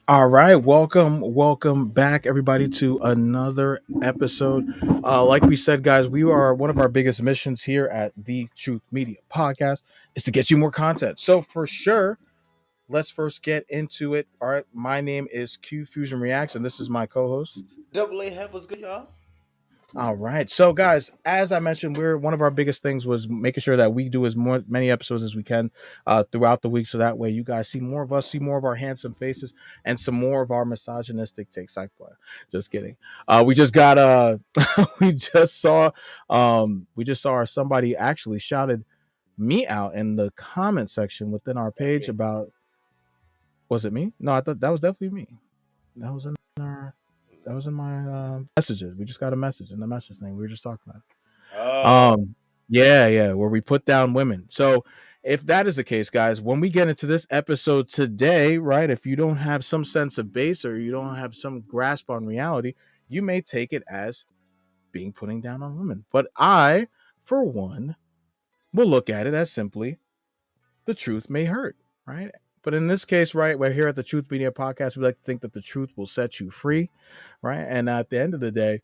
All right, welcome back, everybody, to another episode. Like we said, guys, we are one of our biggest missions here at the Truth Media Podcast is to get you more content. So for sure, let's first get into it. All right, my name is Q Fusion Reacts, and this is my co-host. Double A Hef was good, y'all. All right. So guys, as I mentioned, we're one of our biggest things was making sure that we do as many episodes as we can throughout the week. So that way you guys see more of us, see more of our handsome faces, and some more of our misogynistic takes. I play. Just kidding. We just got we just saw somebody actually shouted me out in the comment section within our That's page me. about, was it me? No, I thought that was definitely me. That was in our that was in my messages. We just got a message in the message thing. We were just talking about. Oh, Um, yeah, where we put down women. So if that is the case, guys, when we get into this episode today, right, if you don't have some sense of base or you don't have some grasp on reality, you may take it as being putting down on women. But I, for one, will look at it as simply the truth may hurt, right? But in this case, right, we're here at the Truth Media Podcast. We like to think that the truth will set you free, right? And at the end of the day,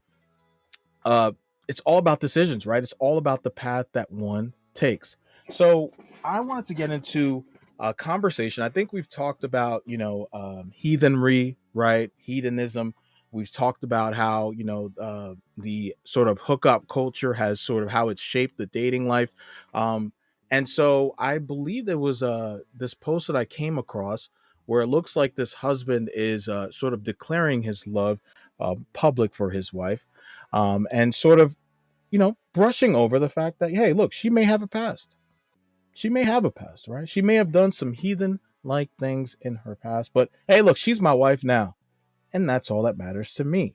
uh, it's all about decisions, right? It's all about the path that one takes. So I wanted to get into a conversation. I think we've talked about, heathenry, right? Hedonism. We've talked about how, the sort of hookup culture has sort of how it's shaped the dating life. And so I believe there was this post that I came across where it looks like this husband is sort of declaring his love public for his wife, and sort of, brushing over the fact that, hey, look, she may have a past. She may have a past, right? She may have done some heathen like things in her past, but hey, look, she's my wife now. And that's all that matters to me.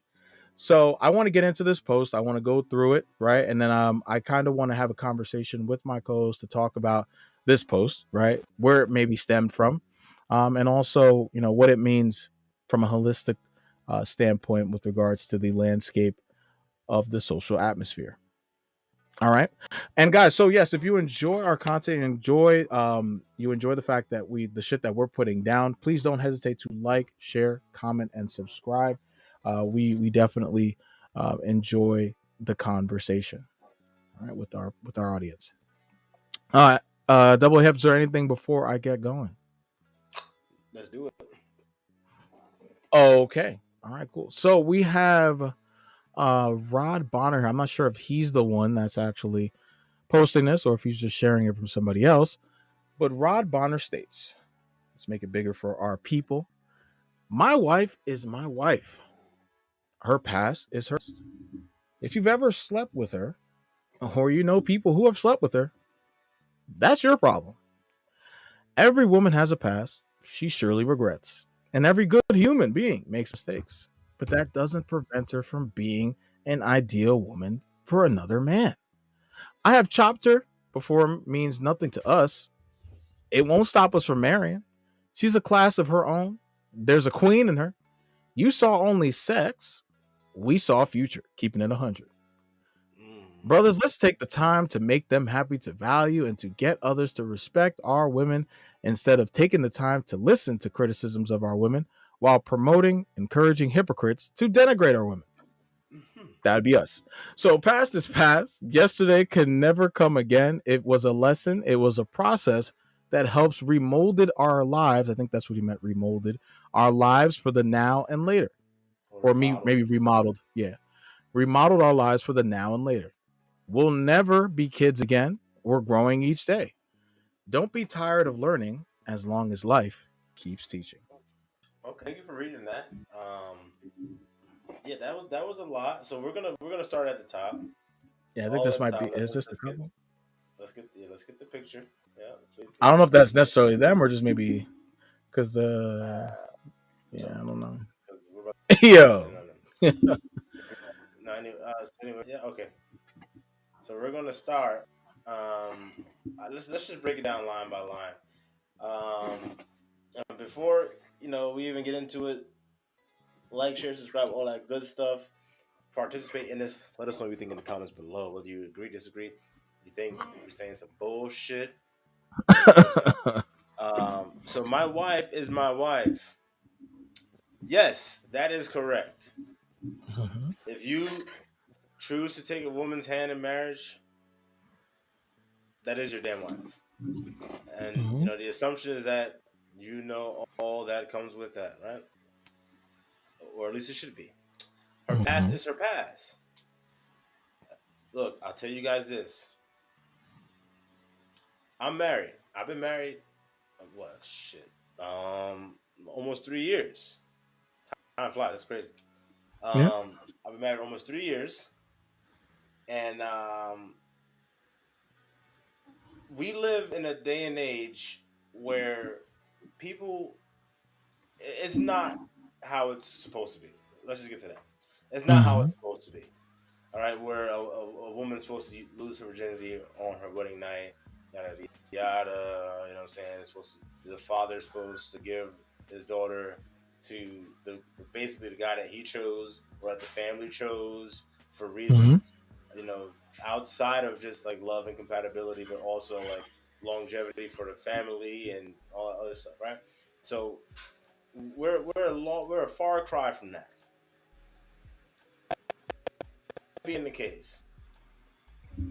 So I want to get into this post. I want to go through it, right? And then I kind of want to have a conversation with my co-host to talk about this post, right? Where it maybe stemmed from, and also, what it means from a holistic standpoint with regards to the landscape of the social atmosphere. All right. And guys, so yes, if you enjoy our content, you enjoy the fact that the shit that we're putting down, please don't hesitate to like, share, comment, and subscribe. We definitely enjoy the conversation, all right, with our audience. Double hips, is there anything before I get going? let's do it. Okay. All right, cool. So we have Rod Bonner. I'm not sure if he's the one that's actually posting this or if he's just sharing it from somebody else. But Rod Bonner states, let's make it bigger for our people. My wife is my wife. Her past is hers. If you've ever slept with her, or you know people who have slept with her, that's your problem. Every woman has a past she surely regrets. And every good human being makes mistakes. But that doesn't prevent her from being an ideal woman for another man. I have chopped her before means nothing to us. It won't stop us from marrying. She's a class of her own. There's a queen in her. You saw only sex. We saw future, keeping it 100. Mm. Brothers, let's take the time to make them happy, to value and to get others to respect our women instead of taking the time to listen to criticisms of our women while promoting, encouraging hypocrites to denigrate our women. Mhm. That'd be us. So past is past. Yesterday can never come again. It was a lesson. It was a process that helps remolded our lives. I think that's what he meant, remolded our lives for the now and later. Or Or me remodeled. maybe remodeled. Yeah. Remodeled our lives for the now and later. We'll never be kids again. We're growing each day. Don't be tired of learning as long as life keeps teaching. Okay, thank you for reading that. Yeah, that was a lot. So we're gonna start at the top, Yeah, I think all this at the might be, top. is this the Let's get couple? let's get the picture. Yeah, I don't know if that's let's get necessarily them or just maybe because the, uh yeah, I so don't know. because we're about no Yo. no no no anyway, so anyway, yeah, okay. So we're gonna start. Let's just break it down line by line. Before we even get into it, like, share, subscribe, all that good stuff. Participate in this. Let us know what you think in the comments below. Whether you agree, disagree, you think we're saying some bullshit, all that good stuff. So my wife is my wife. Yes, that is correct. Mhm. If you choose to take a woman's hand in marriage, that is your damn wife. And Mhm. the assumption is that you know all that comes with that, right? Or at least it should be. Her past Mhm. is her past. Look, I'll tell you guys this. I'm married. I've been married what shit? Almost 3 years. Time flies, that's crazy. Yeah. I've been married almost 3 years, and we live in a day and age where people, it's not how it's supposed to be. Let's just get to that. It's not how Mhm. it's supposed to be. All right, where a woman's supposed to lose her virginity on her wedding night, yada yada. You know what I'm saying? It's supposed to, the father's supposed to give his daughter to basically the guy that he chose or that the family chose for Mhm. reasons, you know, outside of just like love and compatibility, but also like longevity for the family and all that other stuff, right? So we're a far cry from that being the case.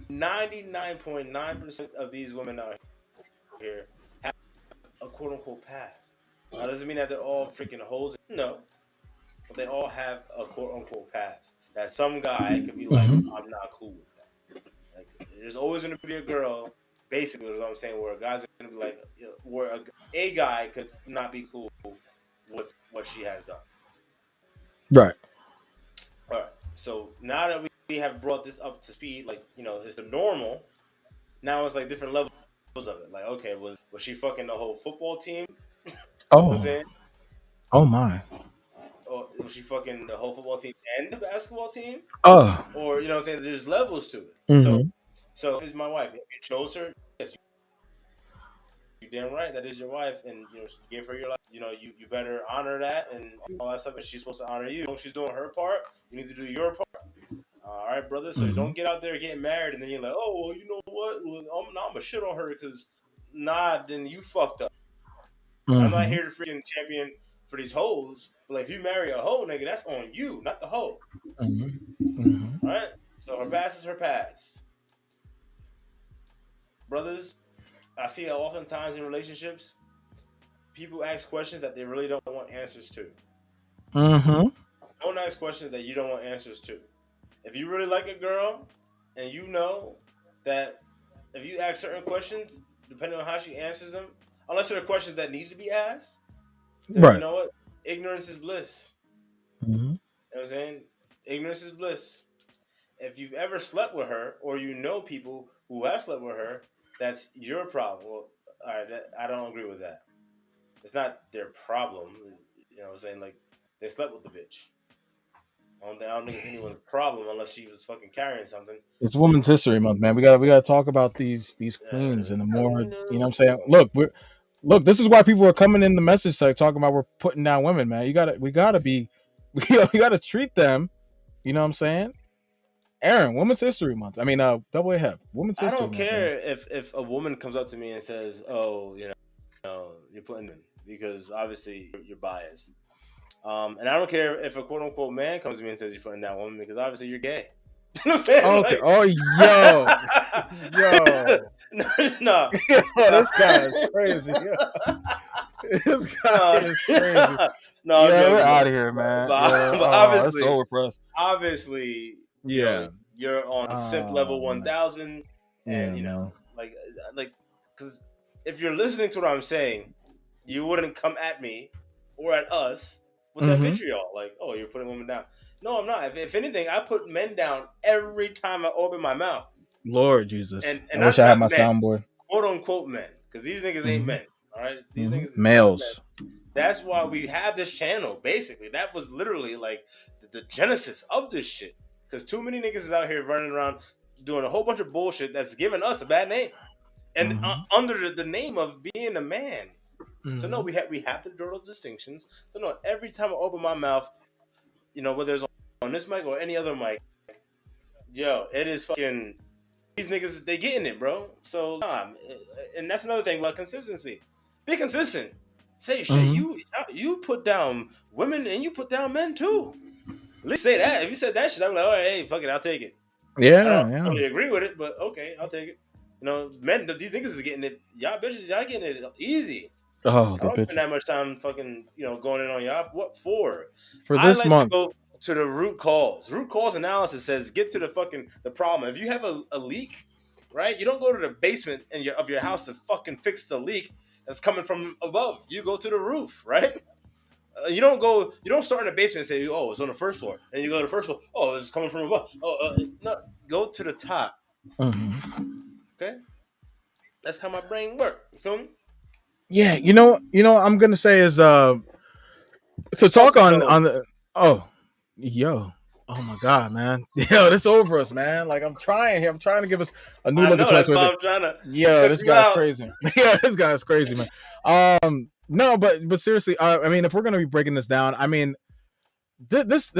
99.9% of these women out here have a quote unquote past. Now, doesn't mean that they're all freaking hoes. No, but they all have a quote unquote past. That some guy could be like, Mhm. I'm not cool with that. Like, there's always going to be a girl, basically, is what I'm saying, where a guy's going to be like, where a guy could not be cool with what she has done. Right. All right. So now that we have brought this up to speed, like, it's the normal. Now it's like different levels of it. Like, okay, was she fucking the whole football team? You know what I'm Oh. saying? Oh my. Or was she fucking the whole football team and the basketball team? Oh. Or what I'm saying? There's levels to it. So Mhm. so is my wife. If you chose her, yes, you damn right that is your wife, and you gave her your life. You better honor that and all that stuff. And she's supposed to honor you. When she's doing her part, you need to do your part. All right, brother. So Mhm. don't get out there getting married, and then you're like, oh well, you know what? Well, I'm a shit on her because nah, then you fucked up. I'm not Mhm. here to freaking champion for these hoes. But like, if you marry a hoe, nigga, that's on you, not the hoe. Mhm. Mhm. All right. So her past is her past, brothers. I see how oftentimes in relationships, people ask questions that they really don't want answers to. Mhm. Don't ask questions that you don't want answers to. If you really like a girl, and you know that if you ask certain questions, depending on how she answers them, unless they're questions that need to be asked, then you Right. know what? Ignorance is bliss. Mhm. You know what I'm saying? Ignorance is bliss. If you've ever slept with her, or you know people who have slept with her, that's your problem. Well, all right, I don't agree with that. It's not their problem. You know what I'm saying? Like, they slept with the bitch. I don't think it's anyone's problem unless she was fucking carrying something. It's Women's History Month, man. We gotta talk about these queens and the more, you know what I'm saying? Look, this is why people are coming in the message site talking about we're putting down women, man. We gotta be we gotta treat them, you know what I'm saying? Aaron, Women's History Month. I mean double A Hep, Women's I History don't Month, man. care if a woman comes up to me and says, "Oh, you're putting in," because obviously you're biased. And I don't care if a quote unquote man comes to me and says you're putting down woman because obviously you're gay. You know what I'm saying? Okay. Like, Oh yo. Yo. no, Yo, no, this guy is crazy. Yo. This guy no, is crazy. no. I'm Yeah, we're joking, out though. of here, man. But, Yeah. but Oh, it's obviously, over for us. obviously, Yeah. you're on simp level Oh man. 1,000, and Yeah, man. like, because if you're listening to what I'm saying, you wouldn't come at me or at us with that Mm-hmm. vitriol. Like, oh, you're putting women down. No, I'm not. If anything, I put men down every time I open my mouth, Lord Jesus. and I and wish not I had not my men, soundboard. quote unquote men, because these niggas ain't Mm-hmm. men. All right, these Mm-hmm. niggas is not men. Males. That's why we have this channel. Basically, that was literally like the genesis of this shit. Because too many niggas is out here running around doing a whole bunch of bullshit that's giving us a bad name, and Mm-hmm. under the name of being a man. So no, Mm-hmm. we have to draw those distinctions. So no, every time I open my mouth, whether it's on this mic or any other mic, yo, it is fucking these niggas. They getting it, bro. So and that's another thing about consistency. Be consistent. Say shit. Mhm. You put down women and you put down men too. At least say that. If you said that shit, I'm like, all right, hey, fuck it, I'll take it. I don't Yeah, yeah. really agree with it, but okay, I'll take it. You know, men, these niggas is getting it. Y'all bitches, y'all getting it easy. Oh, I the don't spend bitches that much time fucking, going in on y'all. What for? for I this like to month. go to the root cause. Root cause analysis says get to the problem. If you have a leak, right? You don't go to the basement of your house to fucking fix the leak that's coming from above. You go to the roof, right? You don't start in the basement and say, oh, it's on the first floor. And you go to the first floor, oh, it's coming from above. No, go to the top. Mhm. Okay? That's how my brain works. You feel me? Yeah, what I'm gonna say is to Talk talk to on fellas. the oh yo oh my god, man. Yo, this over us, man. Like I'm trying here. I'm trying to give us a new I look at know, that's why 2023. I'm trying to Yo, cut this you guy's out. crazy. Yeah, this guy's crazy, man. No, but seriously, I mean, if we're gonna be breaking this down, I mean, this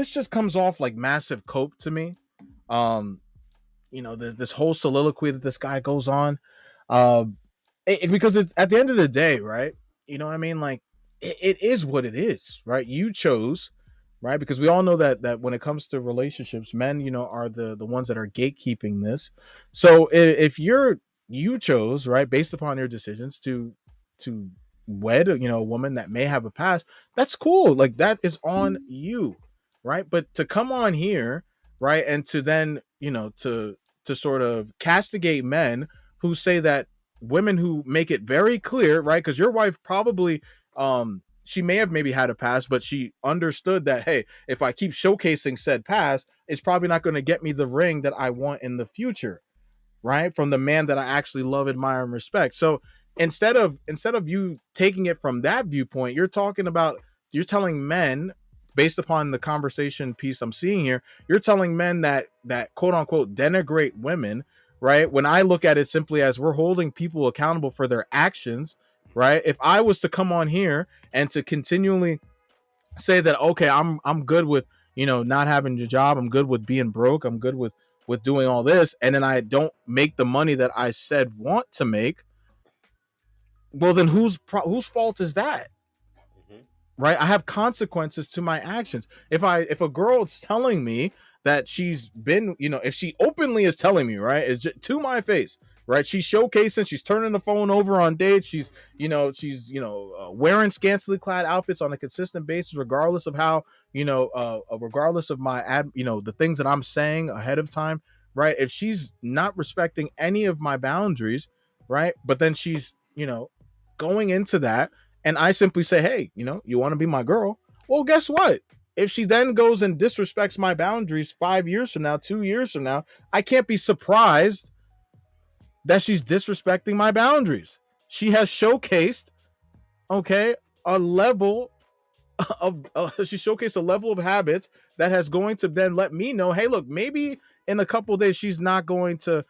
just comes off like massive cope to me. Um, this whole soliloquy that this guy goes on, um, because at the end of the day, right? You know what I mean? Like it is what it is, right? You chose, right? Because we all know that when it comes to relationships, men, are the ones that are gatekeeping this. So if you chose, right, based upon your decisions to wed, a woman that may have a past, that's cool. Like that is on you, right? But to come on here, right, and to then, to sort of castigate men who say that women who make it very clear, right? Because your wife probably, she may have maybe had a past, but she understood that, hey, if I keep showcasing said past, it's probably not going to get me the ring that I want in the future, right? From the man that I actually love, admire, and respect. So instead of you taking it from that viewpoint, you're telling men, based upon the conversation piece I'm seeing here, you're telling men that quote unquote denigrate women, right? When I look at it simply as we're holding people accountable for their actions, right? If I was to come on here and to continually say that, okay, I'm good with, not having a job, I'm good with being broke, I'm good with doing all this, and then I don't make the money that I said want to make, well then whose fault is that? Hmm. Right? I have consequences to my actions. If a girl is telling me that she's been, if she openly is telling me, right, is to my face, right, she's showcasing, she's turning the phone over on dates, she's wearing scantily clad outfits on a consistent basis, regardless of how, regardless of my the things that I'm saying ahead of time, right? If she's not respecting any of my boundaries, right, but then she's, going into that, and I simply say, hey, you want to be my girl? Well, guess what? If she then goes and disrespects my boundaries 5 years from now, 2 years from now, I can't be surprised that she's disrespecting my boundaries. She has showcased, okay, a level she showcased a level of habits that has going to then let me know, hey, look, maybe in a couple of days she's not going to,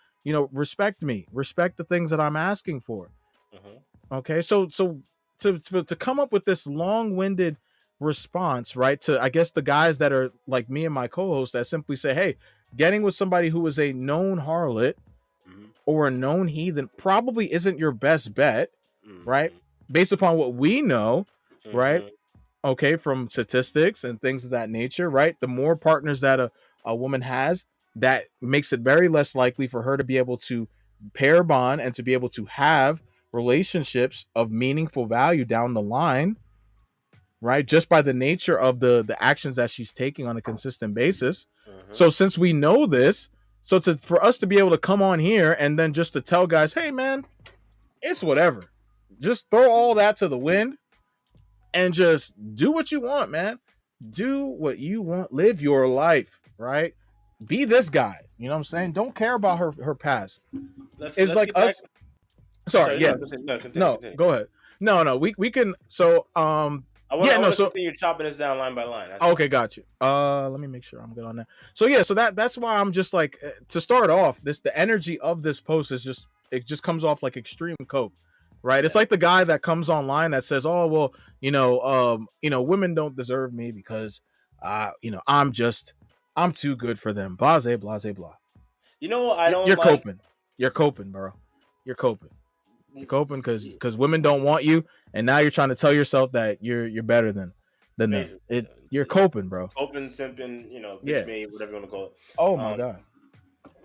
respect me, respect the things that I'm asking for. Hmm. Okay, so to come up with this long-winded response, right? To, I guess, the guys that are like me and my co-host that simply say, "Hey, getting with somebody who is a known harlot Hmm. or a known heathen probably isn't your best bet," right? Hmm. Based upon what we know, right? Hmm. Okay, from statistics and things of that nature, right? The more partners that a woman has, that makes it very less likely for her to be able to pair bond and to be able to have relationships of meaningful value down the line, right? Just by the nature of the actions that she's taking on a consistent basis. Hmm. So since we know this, so for us to be able to come on here and then just to tell guys, hey man, it's whatever. Just throw all that to the wind and just do what you want, man. Do what you want. Live your life, right? Be this guy. You know what I'm saying? Don't care about her past. It's Let's like get back. us. I'm Sorry, sorry. yeah. No, continue. No, continue. No, Continue. go ahead. No, we can. So I yeah, no, want to so continue chopping this down line by line. That's okay, all. got you. Let me make sure I'm good on that. So yeah, so that's why I'm just like, to start off, the energy of this post is just, it just comes off like extreme cope, right? It's Yeah. like the guy that comes online that says, oh well, women don't deserve me because I'm too good for them. Blase, blase, blah. You know what I You're, don't you're like? coping. You're coping, bro. You're coping. You're coping because women don't want you, and now you're trying to tell yourself that you're better than them. Basically, You're coping, bro. coping, simping, bitch Yeah. made, whatever you want to call it. Oh my Um, god.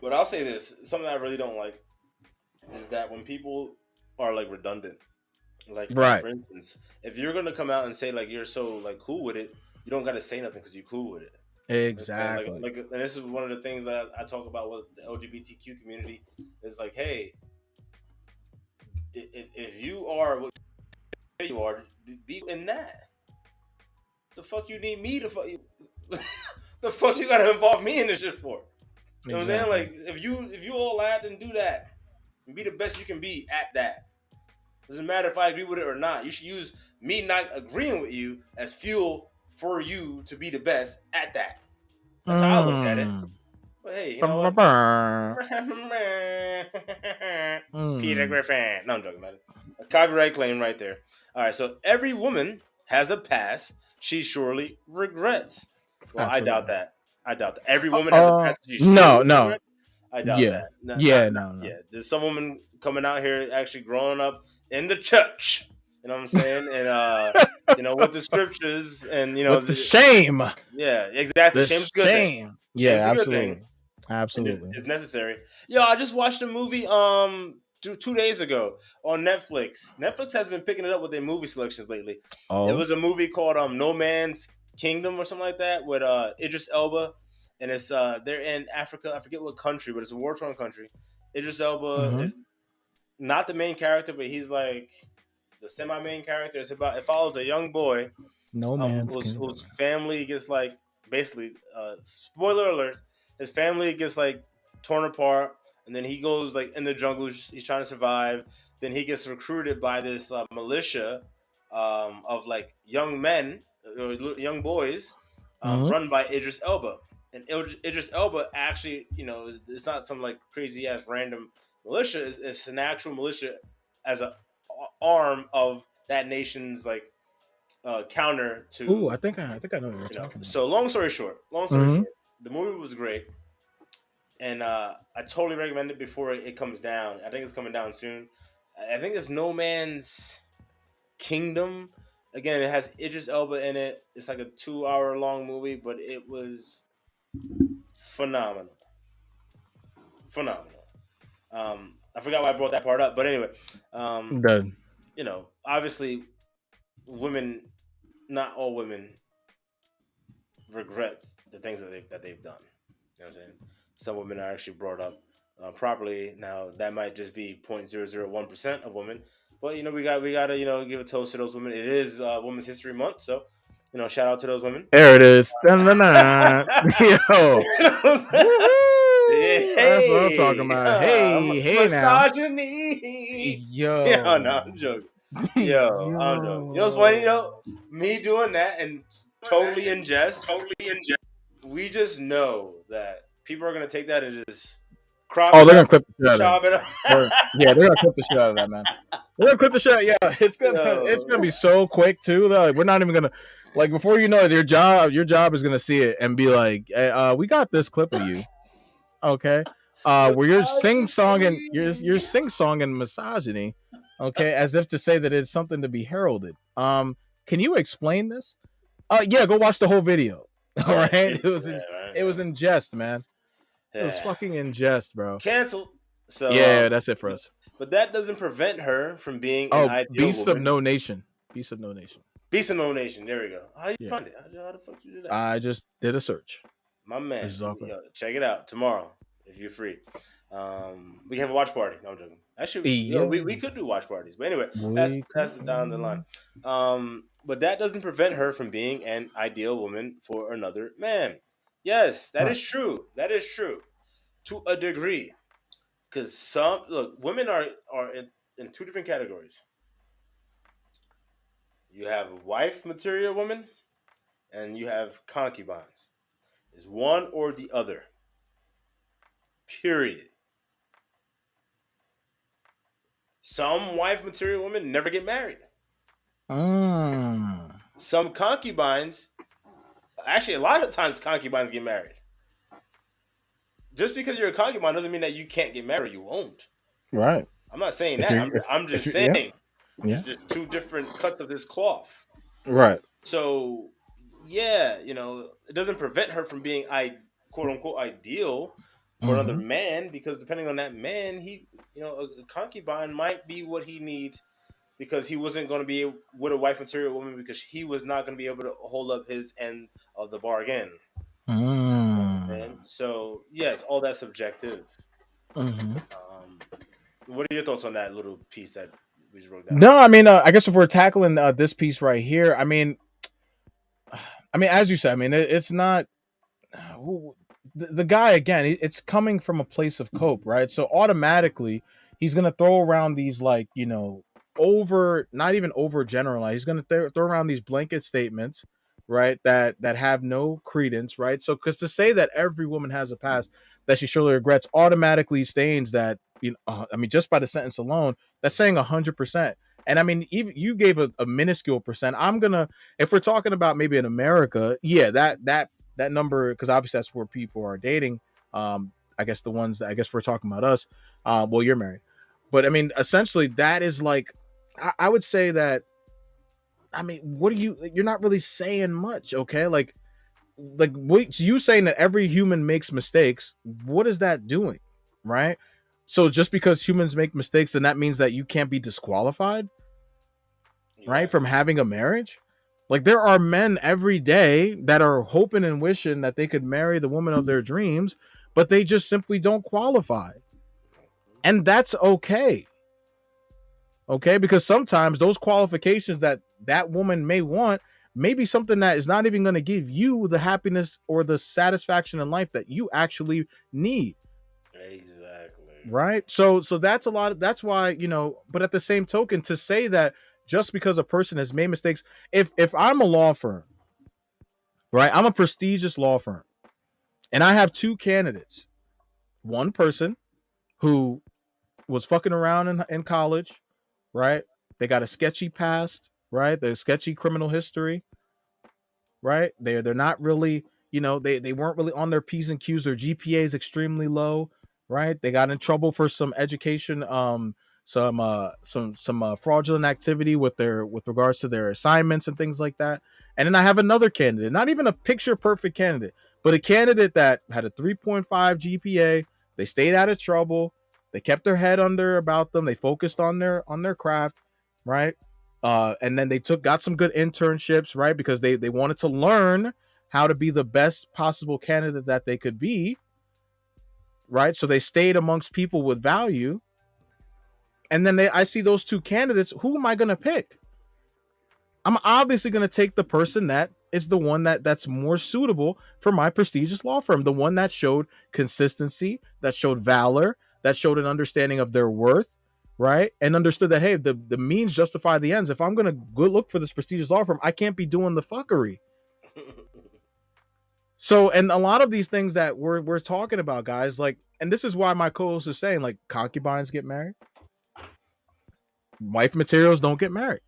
but I'll say this: something I really don't like is that when people are like redundant. Like Right. for instance, if you're gonna come out and say like you're so like cool with it, you don't gotta say nothing because you're cool with it. And Exactly. and this is one of the things that I talk about with the LGBTQ community. Is like, hey, if you are what you say you are, be in that. The fuck you need me to fuck you? The fuck you gotta involve me in this shit for? You know what I'm saying? Exactly. Like if you all that, then do that and be the best you can be at that. Doesn't matter if I agree with it or not. You should use me not agreeing with you as fuel for you to be the best at that. That's how I look at it. Mm. But hey, you know what? Mm. Peter Griffin. No, I'm joking, man. A copyright claim right there. All right, so every woman has a past she surely regrets. Well, I doubt Absolutely. that. I doubt that. Every woman has a past she surely No. regrets. I doubt Yeah. that. Yeah, no. Yeah. There's some woman coming out here actually growing up in the church. You know what I'm saying? And with the scriptures and With the shame. yeah, exactly. The Shame's a good thing. shame. Shame's Yeah, a good thing, absolutely. and Absolutely. it's necessary. Yo, I just watched a movie 2 days ago on Netflix. Netflix has been picking it up with their movie selections lately. It Oh. was a movie called No Man's Kingdom or something like that with Idris Elba, and it's they're in Africa. I forget what country, but it's a war-torn country. Idris Elba Mm-hmm. is not the main character, but he's like the semi-main character. It follows a young boy No man's whose kingdom. family gets like basically spoiler alert, his family gets like torn apart, and then he goes like in the jungle. He's trying to survive. Then he gets recruited by this militia of like young men, young boys, Mm-hmm. run by Idris Elba. And Idris Elba actually, it's not some like crazy ass random militia. It's an actual militia as a arm of that nation's like counter Ooh, to I think I know what you're talking about. So Mm-hmm. the movie was great, and I totally recommend it before it comes down. I think it's coming down soon. I think it's No Man's Kingdom. Again, it has Idris Elba in it. It's like a 2 hour long movie, but it was phenomenal, phenomenal. I forgot why I brought that part up, but anyway, The obviously, women, not all women regrets the things that they've done. You know what I'm saying? Some women are actually brought up properly. Now that might just be 0.001% of women, but we gotta give a toast to those women. It is Women's History Month, so shout out to those women. there it is. Dun-dun-dun. Yo. Woohoo! That's what I'm talking Hey, about. Hey now. misogyny. Yeah, no, Yo. I'm joking. Yo, I'm joking. You know what's funny? Me doing that and totally in jest. We just know that people are gonna take that and just crop Oh, it they're gonna up, clip the shit out of that. chop it up. Yeah, they're gonna clip the shit out of that, man. They're gonna clip the shit. Yeah, it's gonna be so quick too. Like, we're not even gonna like before you know it, your job is gonna see it and be like, hey, we got this clip of you, okay? Where you're sing songing misogyny, okay, as if to say that it's something to be heralded. Can you explain this? Yeah, go watch the whole video. All right, it was in jest, man. It was Yeah. fucking in jest, bro. Canceled. So Yeah, that's it for us. but that doesn't prevent her from being an Oh, ideal Beast of woman. No Nation. Beast of No Nation. Beast of No Nation. There we go. How you Yeah. find it? How the fuck you do that? I just did a search. My man. This is awkward. Yo, check it out tomorrow if you're free. We have a watch party. No, I'm joking. Actually, Yeah. we could do watch parties, but anyway, that's down the line. But that doesn't prevent her from being an ideal woman for another man. Yes, that is true. That is true to a degree. Because women are in two different categories. You have wife material women, and you have concubines. It's one or the other. Period. Some wife material women never get married. Some concubines, actually, a lot of times concubines get married. Just because you're a concubine doesn't mean that you can't get married. You won't. Right. I'm not saying If that. you're, I'm if just you, yeah, saying yeah, just two different cuts of this cloth. right. So yeah, it doesn't prevent her from being quote unquote ideal for another Mm-hmm. man, because depending on that man, a concubine might be what he needs, because he wasn't going to be with a wife material woman, because he was not going to be able to hold up his end of the bargain. Mm. And so yes, all that's subjective. Mm-hmm. What are your thoughts on that little piece that we just wrote down? No, I mean, I guess if we're tackling this piece right here, I mean, as you said, I mean, it's not the guy again. It's coming from a place of cope, right? So automatically, he's gonna throw around these like over, not even over generalize. He's gonna throw around these blanket statements, right? That have no credence, right? So because to say that every woman has a past that she surely regrets automatically stains that I mean, just by the sentence alone, that's saying 100%. And I mean, even you gave a minuscule percent. I'm gonna, if we're talking about maybe in America, yeah, that number, because obviously that's where people are dating. I guess the ones that, I guess we're talking about us. Well, you're married, but I mean, essentially, that is like, I would say that. I mean, what are you? You're not really saying much, okay? Like what you saying that every human makes mistakes. What is that doing, right? So just because humans make mistakes, then that means that you can't be disqualified, right, Exactly. from having a marriage. Like there are men every day that are hoping and wishing that they could marry the woman of their dreams, but they just simply don't qualify. And that's okay. Okay? Because sometimes those qualifications that woman may want may be something that is not even going to give you the happiness or the satisfaction in life that you actually need. Exactly. Right? So that's a lot of, that's why, but at the same token, to say that just because a person has made mistakes, if I'm a law firm, right? I'm a prestigious law firm, and I have two candidates. One person who was fucking around in college, right? They got a sketchy past, right? They're sketchy criminal history, right? They're not really, they weren't really on their P's and Q's. Their GPA is extremely low, right? They got in trouble for some education, some fraudulent activity with regards to their assignments and things like that. And then I have another candidate, not even a picture perfect candidate, but a candidate that had a 3.5 GPA. They stayed out of trouble. They kept their head under about them. They focused on their craft, right? And then they got some good internships, right? Because they wanted to learn how to be the best possible candidate that they could be, right? So they stayed amongst people with value. And then I see those two candidates. Who am I going to pick? I'm obviously going to take the person that is the one that's more suitable for my prestigious law firm, the one that showed consistency, that showed valor, that showed an understanding of their worth, right? And understood that, hey, the means justify the ends. If I'm going to go look for this prestigious law firm, I can't be doing the fuckery. So, and a lot of these things that we're talking about, guys, like, and this is why my co-host is saying, like, concubines get married, wife materials don't get married,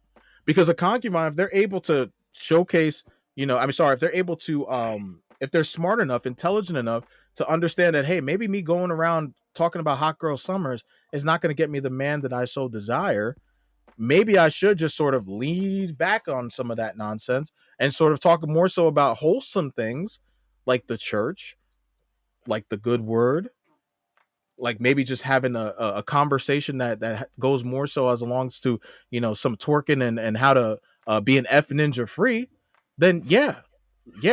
because a concubine, if they're able to showcase, if they're able to, if they're smart enough, intelligent enough to understand that, hey, maybe me going around talking about hot girl summers is not going to get me the man that I so desire. Maybe I should just sort of lead back on some of that nonsense and sort of talk more so about wholesome things like the church, like the good word, like maybe just having a conversation that goes more so as longs to some twerking and how to be an F ninja free. Then yeah,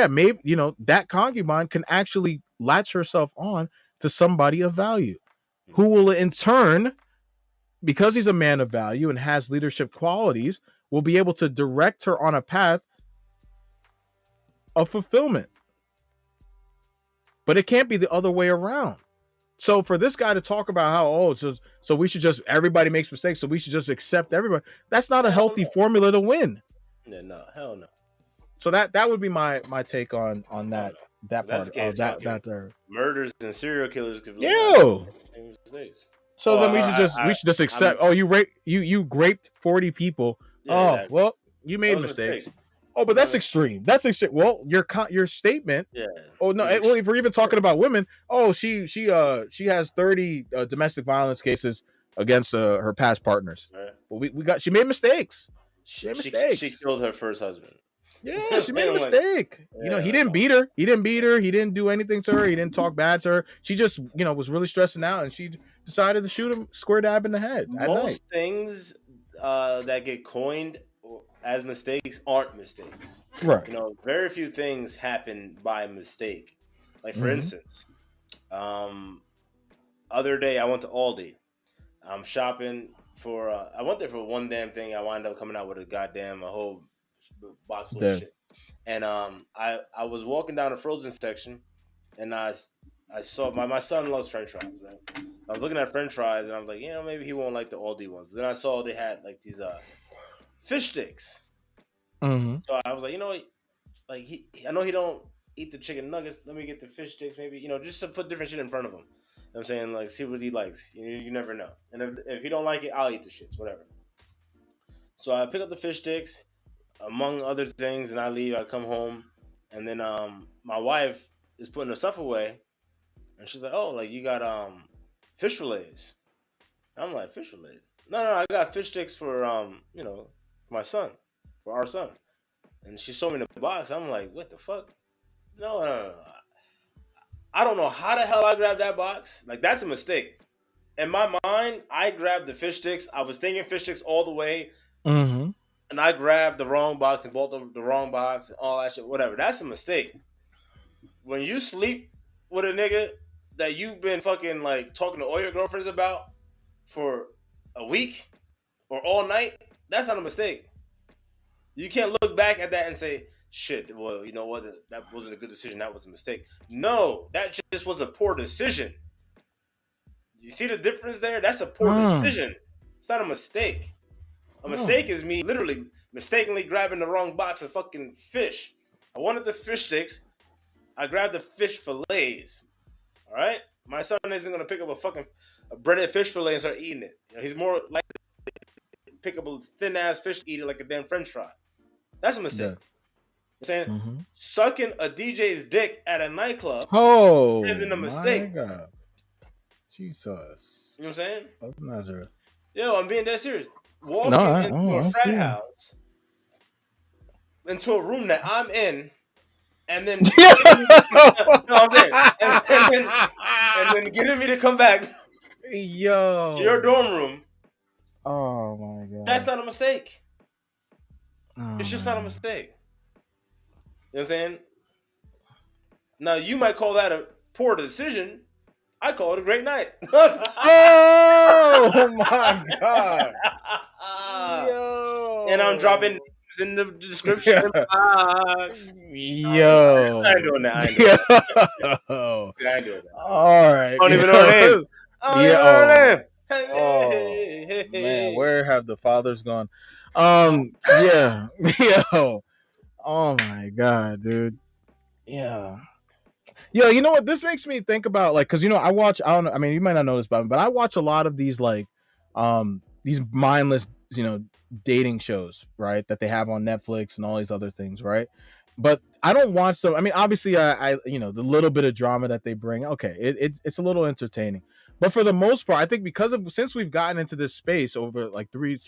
maybe that concubine can actually latch herself on to somebody of value, who will in turn, because he's a man of value and has leadership qualities, will be able to direct her on a path of fulfillment. But it can't be the other way around. So for this guy to talk about how, so we should just, everybody makes mistakes, so we should just accept everybody, that's not a Hell healthy no. formula to win. Yeah, no, hell no. So that would be my take on Hell that no. that If that's part the of case, fucking that there. murders and serial killers could be like, nah, Yo. make mistakes. So then we should just I'm accept. Oh, you raped 40 people. yeah, Oh exactly. well, you That made was a mistake. mistakes. Oh, but That was that's a, extreme. That's extreme. Well, your statement. yeah, Oh no! was Well, if we're even extreme. talking about women, oh she has 30 domestic violence cases. against her past partners. Right. But she made mistakes. She made She mistakes. killed her first husband. Yeah, she made a I'm like, mistake. yeah, He didn't beat her. He didn't beat her. He didn't do anything to her. He didn't talk bad to her. She just, was really stressing out, and she decided to shoot him square dab in the head at night. most things that get coined as mistakes aren't mistakes. Right. Very few things happen by mistake. Like for instance, other day I went to Aldi. I'm shopping for. I went there for one damn thing. I wound up coming out with a whole box full of shit. And I was walking down the frozen section, and I saw my son loves French fries. Right, I was looking at French fries, and I was like, maybe he won't like the Aldi ones. But then I saw they had like these fish sticks. So I was like, like I know he don't eat the chicken nuggets. Let me get the fish sticks, maybe just to put different shit in front of him. You know what I'm saying, like, see what he likes. You never know. And if he don't like it, I'll eat the shits, whatever. So I pick up the fish sticks, among other things, and I leave. I come home, and then my wife is putting her stuff away, and she's like, "Oh, like you got fish fillets." I'm like, "Fish fillets? No, I got fish sticks for for my son, for our son." And she showed me the box. I'm like, "What the fuck? No. I don't know how the hell I grabbed that box. Like, that's a mistake. In my mind, I grabbed the fish sticks. I was thinking fish sticks all the way. And I grabbed the wrong box and bought the wrong box and all that shit. Whatever. That's a mistake. When you sleep with a nigga that you've been fucking, like, talking to all your girlfriends about for a week or all night, that's not a mistake. You can't look back at that and say, shit, well, you know what? That wasn't a good decision. That was a mistake. No, that just was a poor decision. You see the difference there? That's a poor decision. It's not a mistake. A mistake is me literally mistakenly grabbing the wrong box of fucking fish. I wanted the fish sticks. I grabbed the fish fillets. All right? My son isn't going to pick up a breaded fish fillet and start eating it. He's more likely to pick up a thin-ass fish, eat it like a damn French fry. That's a mistake. Yeah. Saying sucking a DJ's dick at a nightclub isn't a mistake. My God. Jesus. You know what I'm saying? Of Nazareth. Yo, I'm being dead serious. Walking into a frat house, into a room that I'm in, and then and then getting me to come back to your dorm room. Oh my God. That's not a mistake. It's just not a mistake. You know what I'm saying? Now, you might call that a poor decision. I call it a great night. Oh my God. Yo. And I'm dropping names in the description box. Yo. I ain't doing that. I ain't doing that. All right. I don't even know her name. Oh, man, where have the fathers gone? Yeah. Yo. Oh my God, dude. Yeah. Yo, you know what? This makes me think about, like, because I watch. I don't know. I mean, you might not know this about me, but I watch a lot of these these mindless, dating shows, right? That they have on Netflix and all these other things, right? But I don't watch them. I mean, obviously, I the little bit of drama that they bring, okay, it's a little entertaining. But for the most part, I think since we've gotten into this space over like 3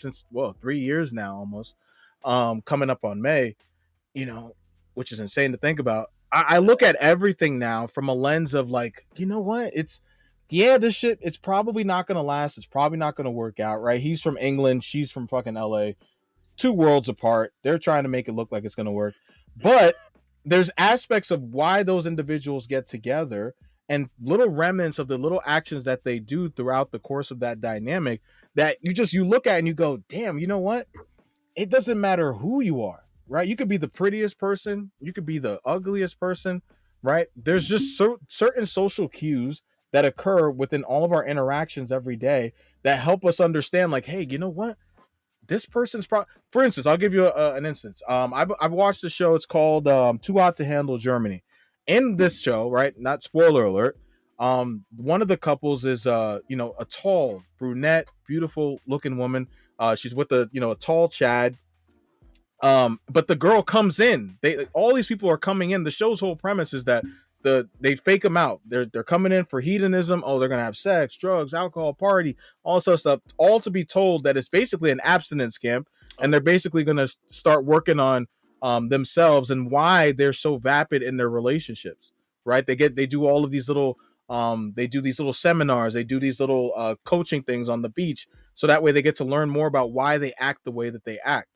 years now, almost, coming up on May, which is insane to think about. I look at everything now from a lens of like, you know what? This shit, it's probably not going to last. It's probably not going to work out, right? He's from England. She's from fucking LA. 2 worlds apart. They're trying to make it look like it's going to work. But there's aspects of why those individuals get together and little remnants of the little actions that they do throughout the course of that dynamic that you look at and you go, damn, you know what? It doesn't matter who you are. Right? You could be the prettiest person. You could be the ugliest person, right? There's just certain social cues that occur within all of our interactions every day that help us understand, like, hey, you know what? This person's for instance, I'll give you an instance. I've watched the show. It's called Too Hot to Handle Germany. In this show, right? Not spoiler alert. One of the couples is a tall, brunette, beautiful looking woman. She's with a tall Chad. But the girl comes in. All these people are coming in. The show's whole premise is that they fake them out. They're coming in for hedonism. Oh, they're gonna have sex, drugs, alcohol, party, all sorts of stuff. All to be told that it's basically an abstinence camp, and they're basically gonna start working on themselves and why they're so vapid in their relationships. Right? They do all of these little they do these little seminars. They do these little coaching things on the beach, so that way they get to learn more about why they act the way that they act.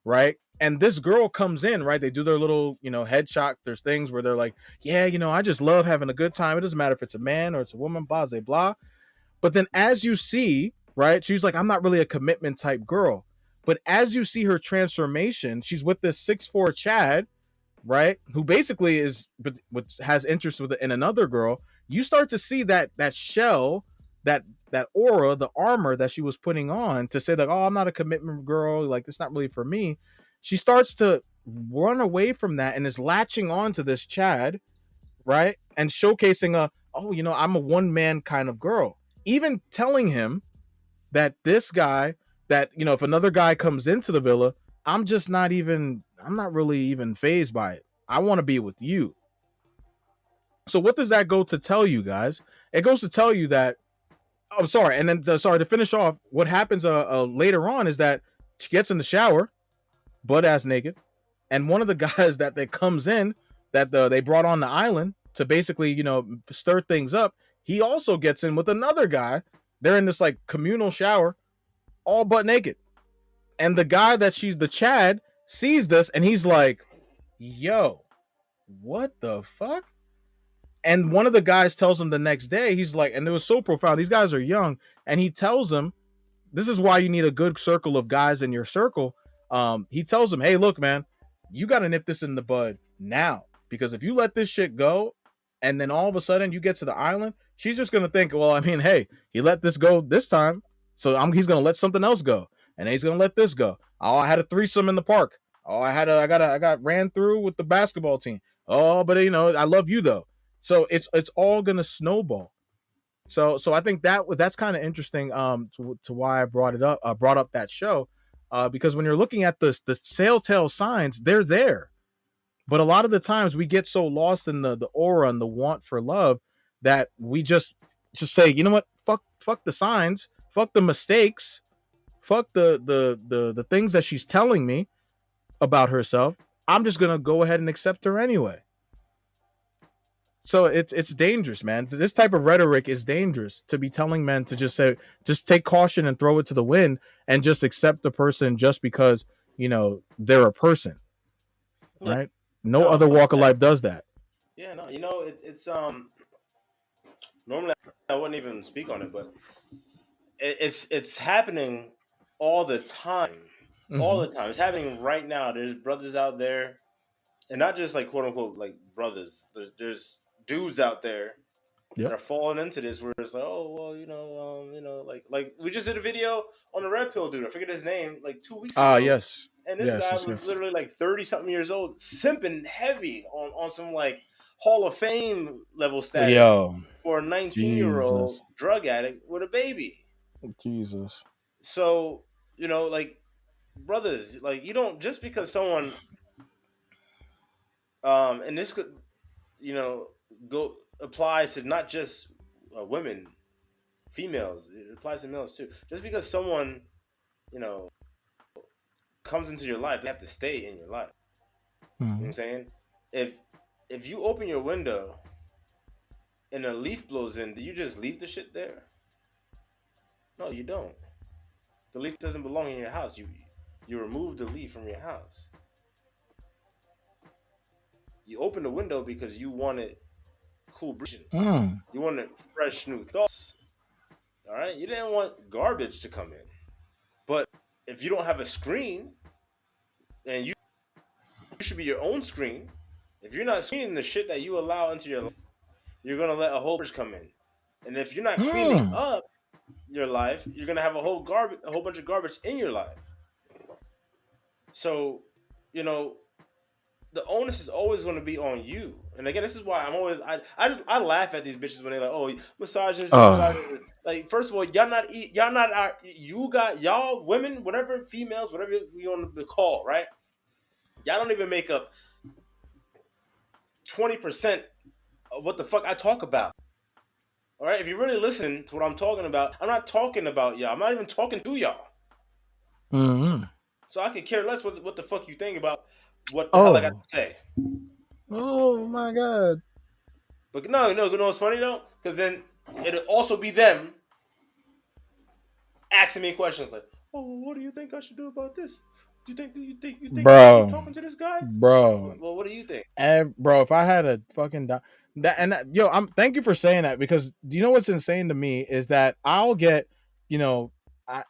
Right? And this girl comes in, right? They do their little, headshot. There's things where they're like, yeah, I just love having a good time. It doesn't matter if it's a man or it's a woman, blah, blah, blah. But then as you see, right, she's like, I'm not really a commitment type girl. But as you see her transformation, she's with this 6'4" Chad, right, who basically but has interest in another girl. You start to see that shell, that aura, the armor that she was putting on to say that, oh, I'm not a commitment girl, like it's not really for me. She starts to run away from that and is latching on to this Chad, right, and showcasing I'm a one man kind of girl, even telling him that this guy, that if another guy comes into the villa, I'm not really even phased by it. I want to be with you. So what does that go to tell you guys? It goes to tell you that, I'm sorry, and then sorry, to finish off, what happens later on is that she gets in the shower, butt ass naked, and one of the guys that comes in, that they brought on the island to basically stir things up, he also gets in with another guy. They're in this like communal shower, all butt naked. And the guy the Chad, sees this and he's like, yo, what the fuck? And one of the guys tells him the next day, he's like, and it was so profound. These guys are young. And he tells him, this is why you need a good circle of guys in your circle. He tells him, hey, look, man, you got to nip this in the bud now. Because if you let this shit go, and then all of a sudden you get to the island, she's just going to think, well, I mean, hey, he let this go this time, so he's going to let something else go. And he's going to let this go. Oh, I had a threesome in the park. Oh, I got ran through with the basketball team. Oh, but I love you though. So it's all going to snowball. So I think that's kind of interesting to why I brought up that show, because when you're looking at the telltale signs, they're there. But a lot of the times we get so lost in the aura and the want for love that we just say, you know what, fuck the signs, fuck the mistakes, fuck the things that she's telling me about herself. I'm just gonna go ahead and accept her anyway. So it's dangerous, man. This type of rhetoric is dangerous, to be telling men to just take caution and throw it to the wind and just accept the person just because they're a person, right? No other walk of life does that. Yeah, no, it's normally I wouldn't even speak on it, but it's happening all the time. All the time. It's happening right now. There's brothers out there, and not just like quote unquote like brothers. There's dudes out there that are falling into this where it's like, oh well, like we just did a video on the red pill dude. I forget his name, like 2 weeks ago. Yes. And this guy was literally like 30-something years old, simping heavy on some like Hall of Fame level status for a 19-year-old drug addict with a baby. Jesus. So, like, brothers, like, you don't, just because someone, and this could, go applies to not just women, females, it applies to males too. Just because someone, comes into your life, they have to stay in your life. You know what I'm saying? If you open your window and a leaf blows in, do you just leave the shit there? No, you don't. The leaf doesn't belong in your house. You remove the leaf from your house. You open the window because you wanted cool breeze. You wanted fresh new thoughts. All right? You didn't want garbage to come in. But if you don't have a screen, and you should be your own screen. If you're not screening the shit that you allow into your life, you're gonna let a whole garbage come in. And if you're not cleaning up your life, you're gonna have a whole bunch of garbage in your life. So, the onus is always going to be on you. And again, this is why I laugh at these bitches when they're like, oh, misogynist. Like, first of all, y'all women, whatever, females, whatever you want to call, right? Y'all don't even make up 20% what the fuck I talk about. All right, if you really listen to what I'm talking about, I'm not talking about y'all. I'm not even talking to y'all. Mm-hmm. So I could care less what the fuck you think about what the hell I got Oh. to say. Oh my God. But no, you know what's funny though? Because then it'll also be them asking me questions like, "Oh, what do you think I should do about this? Do you think I should keep Bro. talking to this guy? Bro. Well, what do you think?" Bro, if I had a fucking yo, I'm thank you for saying that, because do you know what's insane to me is that I'll get, you know,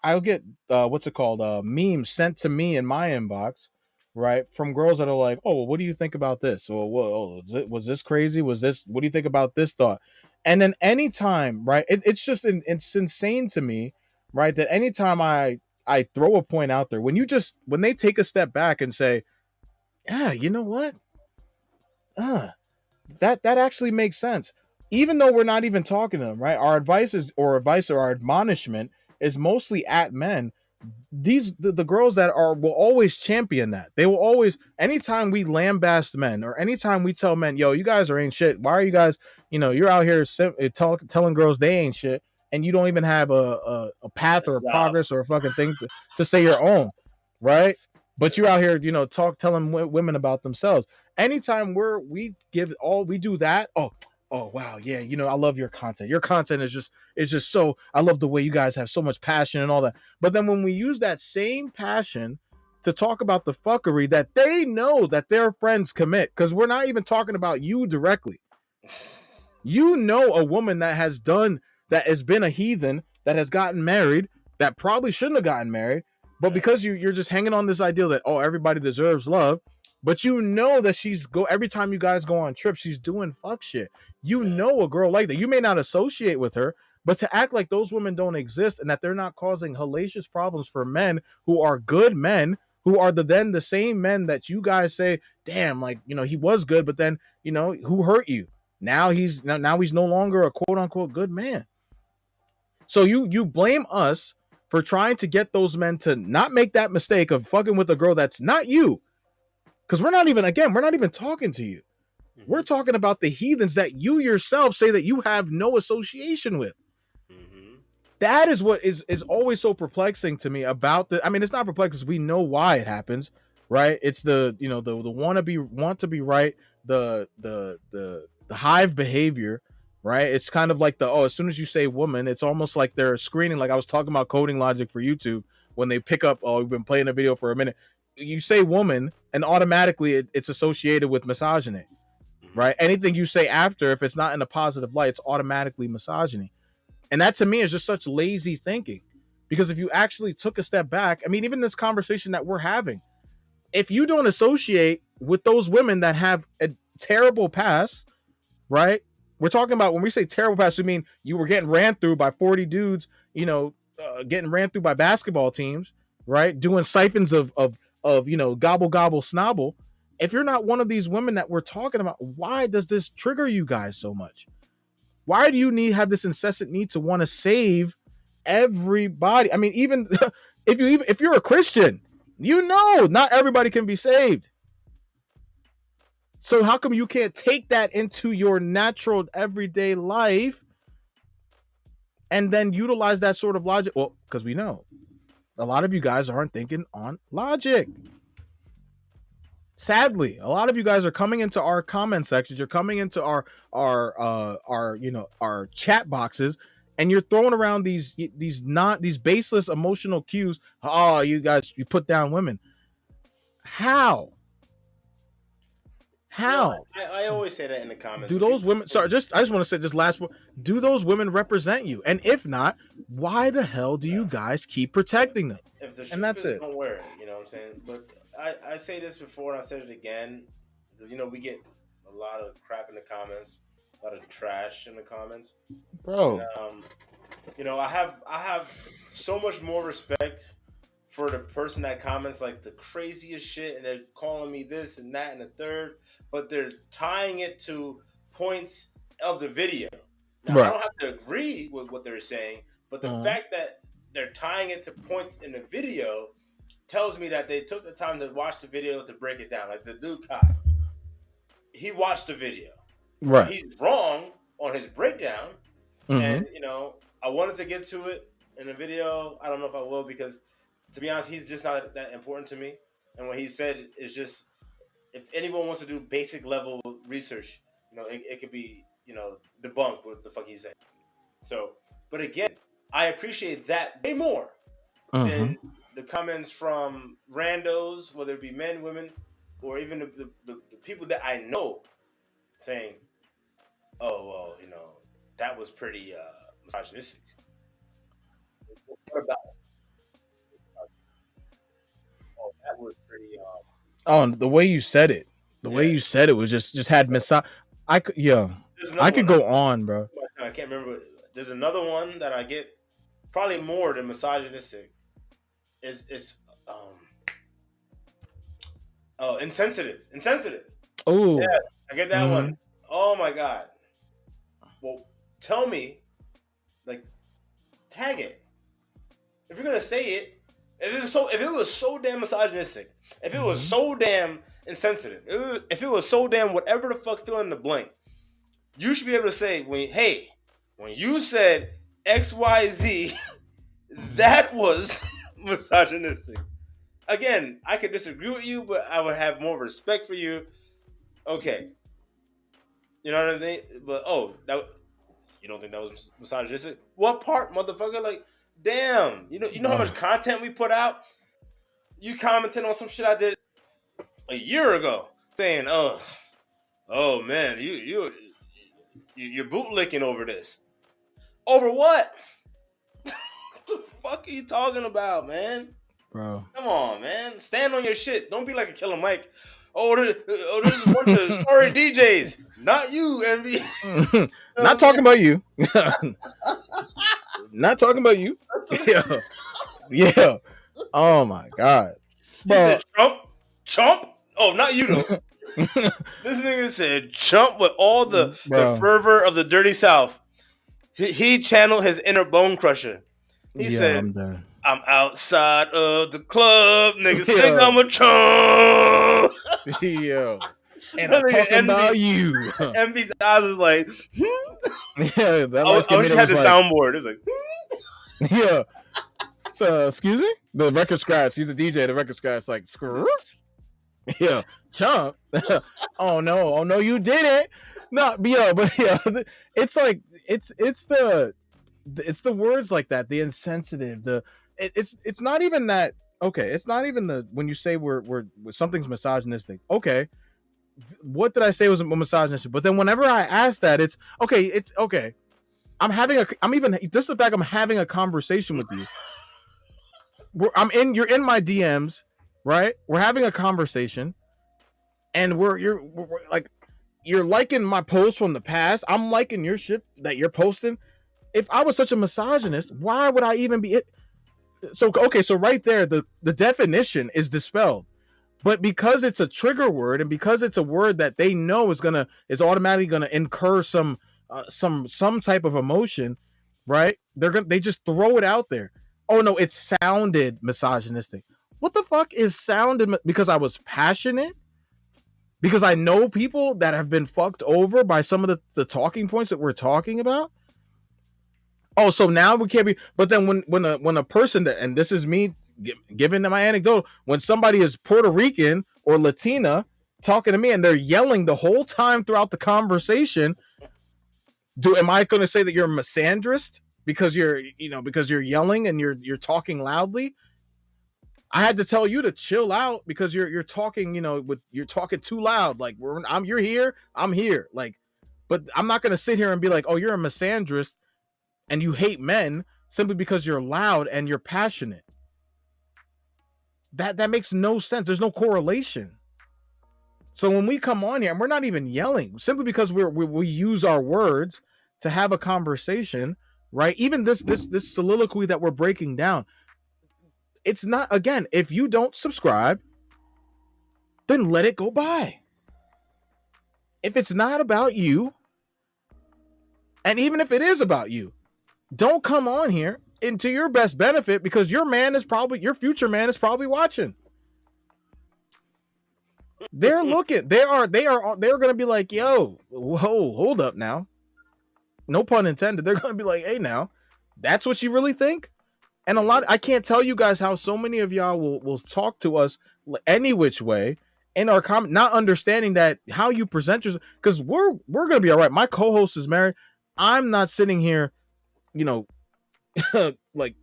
I'll get what's it called, memes sent to me in my inbox, right, from girls that are like, oh, well, what do you think about this, or was this crazy, was this, what do you think about this thought? And then anytime, right, it's just it's insane to me, right, that anytime I throw a point out there, when they take a step back and say, yeah, you know what, uh, that actually makes sense. Even though we're not even talking to them, right? Our advice or our admonishment is mostly at men. The girls that are will always champion that. They will always, anytime we lambast men or anytime we tell men, yo, you guys are ain't shit. Why are you guys, you're out here telling girls they ain't shit, and you don't even have a path or a Job. progress or a fucking thing to say your own, right? But you're out here, telling women about themselves. Anytime we do that. Oh wow, yeah, I love your content. Your content is just so, I love the way you guys have so much passion and all that. But then when we use that same passion to talk about the fuckery that they know that their friends commit, because we're not even talking about you directly. A woman that has been a heathen, that has gotten married, that probably shouldn't have gotten married, but because you're just hanging on this idea that, oh, everybody deserves love, but that every time you guys go on trips, she's doing fuck shit. A girl like that. You may not associate with her, but to act like those women don't exist and that they're not causing hellacious problems for men who are good men, who are the same men that you guys say, damn, like, he was good, but then, who hurt you? Now he's no longer a quote unquote good man. So you blame us for trying to get those men to not make that mistake of fucking with a girl that's not you. Because we're not even talking to you. Mm-hmm. We're talking about the heathens that you yourself say that you have no association with. Mm-hmm. That is what is always so perplexing to me about it's not perplexing because we know why it happens, right? It's the want to be right, the hive behavior, right? It's kind of like as soon as you say woman, it's almost like they're screening, like I was talking about coding logic for YouTube, when they pick up, we've been playing a video for a minute, you say woman and automatically it's associated with misogyny, right? Anything you say after, if it's not in a positive light, it's automatically misogyny. And that to me is just such lazy thinking, because if you actually took a step back, even this conversation that we're having, if you don't associate with those women that have a terrible past, right? We're talking about, when we say terrible past, we mean you were getting ran through by 40 dudes, getting ran through by basketball teams, right? Doing siphons of gobble gobble snobble. If you're not one of these women that we're talking about, why does this trigger you guys so much? Why do you have this incessant need to want to save everybody? Even if you're a Christian, not everybody can be saved. So how come you can't take that into your natural everyday life and then utilize that sort of logic? Well, because we know a lot of you guys aren't thinking on logic. Sadly, a lot of you guys are coming into our comment sections. You're coming into our chat boxes, and you're throwing around these baseless emotional cues. Oh, you guys, you put down women. How? I always say that in the comments. Do those women? Sorry, I just want to say this last one. Do those women represent you? And if not, why the hell do you guys keep protecting them? If the shoe fits, don't wear it. You know what I'm saying? But I say this before and I said it again, because we get a lot of crap in the comments, a lot of trash in the comments, bro. And, I have so much more respect for the person that comments like the craziest shit, and they're calling me this and that and the third, but they're tying it to points of the video. Now, I don't have to agree with what they're saying, but the fact that they're tying it to points in the video tells me that they took the time to watch the video to break it down. Like the dude Kai, he watched the video. Right. He's wrong on his breakdown, Mm-hmm. and I wanted to get to it in the video. I don't know if I will because, to be honest, he's just not that important to me. And what he said is just, if anyone wants to do basic level research, it could be debunked what the fuck he's saying. So, but again, I appreciate that way more Mm-hmm. than the comments from randos, whether it be men, women, or even the people that I know saying, "Oh well, that was pretty misogynistic." What about? Oh, that was pretty. Oh, the way you said it, Yeah. was just had I could, yeah, I could go on, bro. I can't remember. There's another one that I get probably more than misogynistic. It's insensitive. Oh, Yes, I get that one. Oh my god. Well, tell me, like, tag it. If you're gonna say it, if it was so damn misogynistic, if it was so damn insensitive, if it was so damn whatever the fuck fill in the blank, you should be able to say, when you said XYZ, that was misogynistic. Again, I could disagree with you, but I would have more respect for you. Okay. You know what I'm saying? But you don't think that was misogynistic? What part, motherfucker? Like, damn. You know how much content we put out? You commented on some shit I did a year ago, saying, "Oh man, you're bootlicking over this. Over what? What the fuck are you talking about, man? bro. Come on, man. Stand on your shit. Don't be like a Killer Mike. There's a bunch of sorry DJs. Not you, Envy. Not talking about you. Not talking about you. Yeah. Yeah. Oh my god. He said chump. Oh, not you though. This nigga said chump with all the fervor of the dirty South. He channeled his inner bone crusher. He said, I'm outside of the club. Niggas think I'm a chump. Yo. And I'm talking about you. Envy's eyes was like, Yeah, that I wish you had the soundboard. It was like, yeah. So, excuse me? The record scratch. He's a DJ. The record scratch like, screw. Yeah, chump. Oh no, you did it. No, but yeah, it's like it's the words like that, the insensitive, it's not even that. Okay, it's not even the when you say we're something's misogynistic. Okay, what did I say was misogynistic? But then whenever I ask that, it's okay. I'm even just the fact I'm having a conversation with you. You're in my DMs, right? We're having a conversation, and you're like, you're liking my post from the past. I'm liking your shit that you're posting. If I was such a misogynist, why would I even be it? So right there, the definition is dispelled. But because it's a trigger word, and because it's a word that they know is automatically gonna incur some type of emotion, right? They just throw it out there. Oh no, it sounded misogynistic. What the fuck is sounded? Because I was passionate? Because I know people that have been fucked over by some of the talking points that we're talking about? Oh, so now we can't be. But then when a person that, and this is me giving my anecdote, when somebody is Puerto Rican or Latina talking to me and they're yelling the whole time throughout the conversation, am I going to say that you're a misandrist because you're yelling and you're talking loudly? I had to tell you to chill out because you're talking, you're talking too loud. Like you're here, I'm here. Like, but I'm not gonna sit here and be like, oh, you're a misandrist and you hate men simply because you're loud and you're passionate. That makes no sense. There's no correlation. So when we come on here and we're not even yelling, simply because we use our words to have a conversation, right? Even this soliloquy that we're breaking down, it's not, again, if you don't subscribe, then let it go by. If it's not about you, and even if it is about you, don't come on here into your best benefit because your future man is probably watching. They're looking. They're gonna be like, yo, whoa, hold up now. No pun intended. They're gonna be like, hey, now, that's what you really think. And a lot, I can't tell you guys how so many of y'all will talk to us any which way in our comment, not understanding that how you present yourself, because we're gonna be all right. My co-host is married. I'm not sitting here, you know, like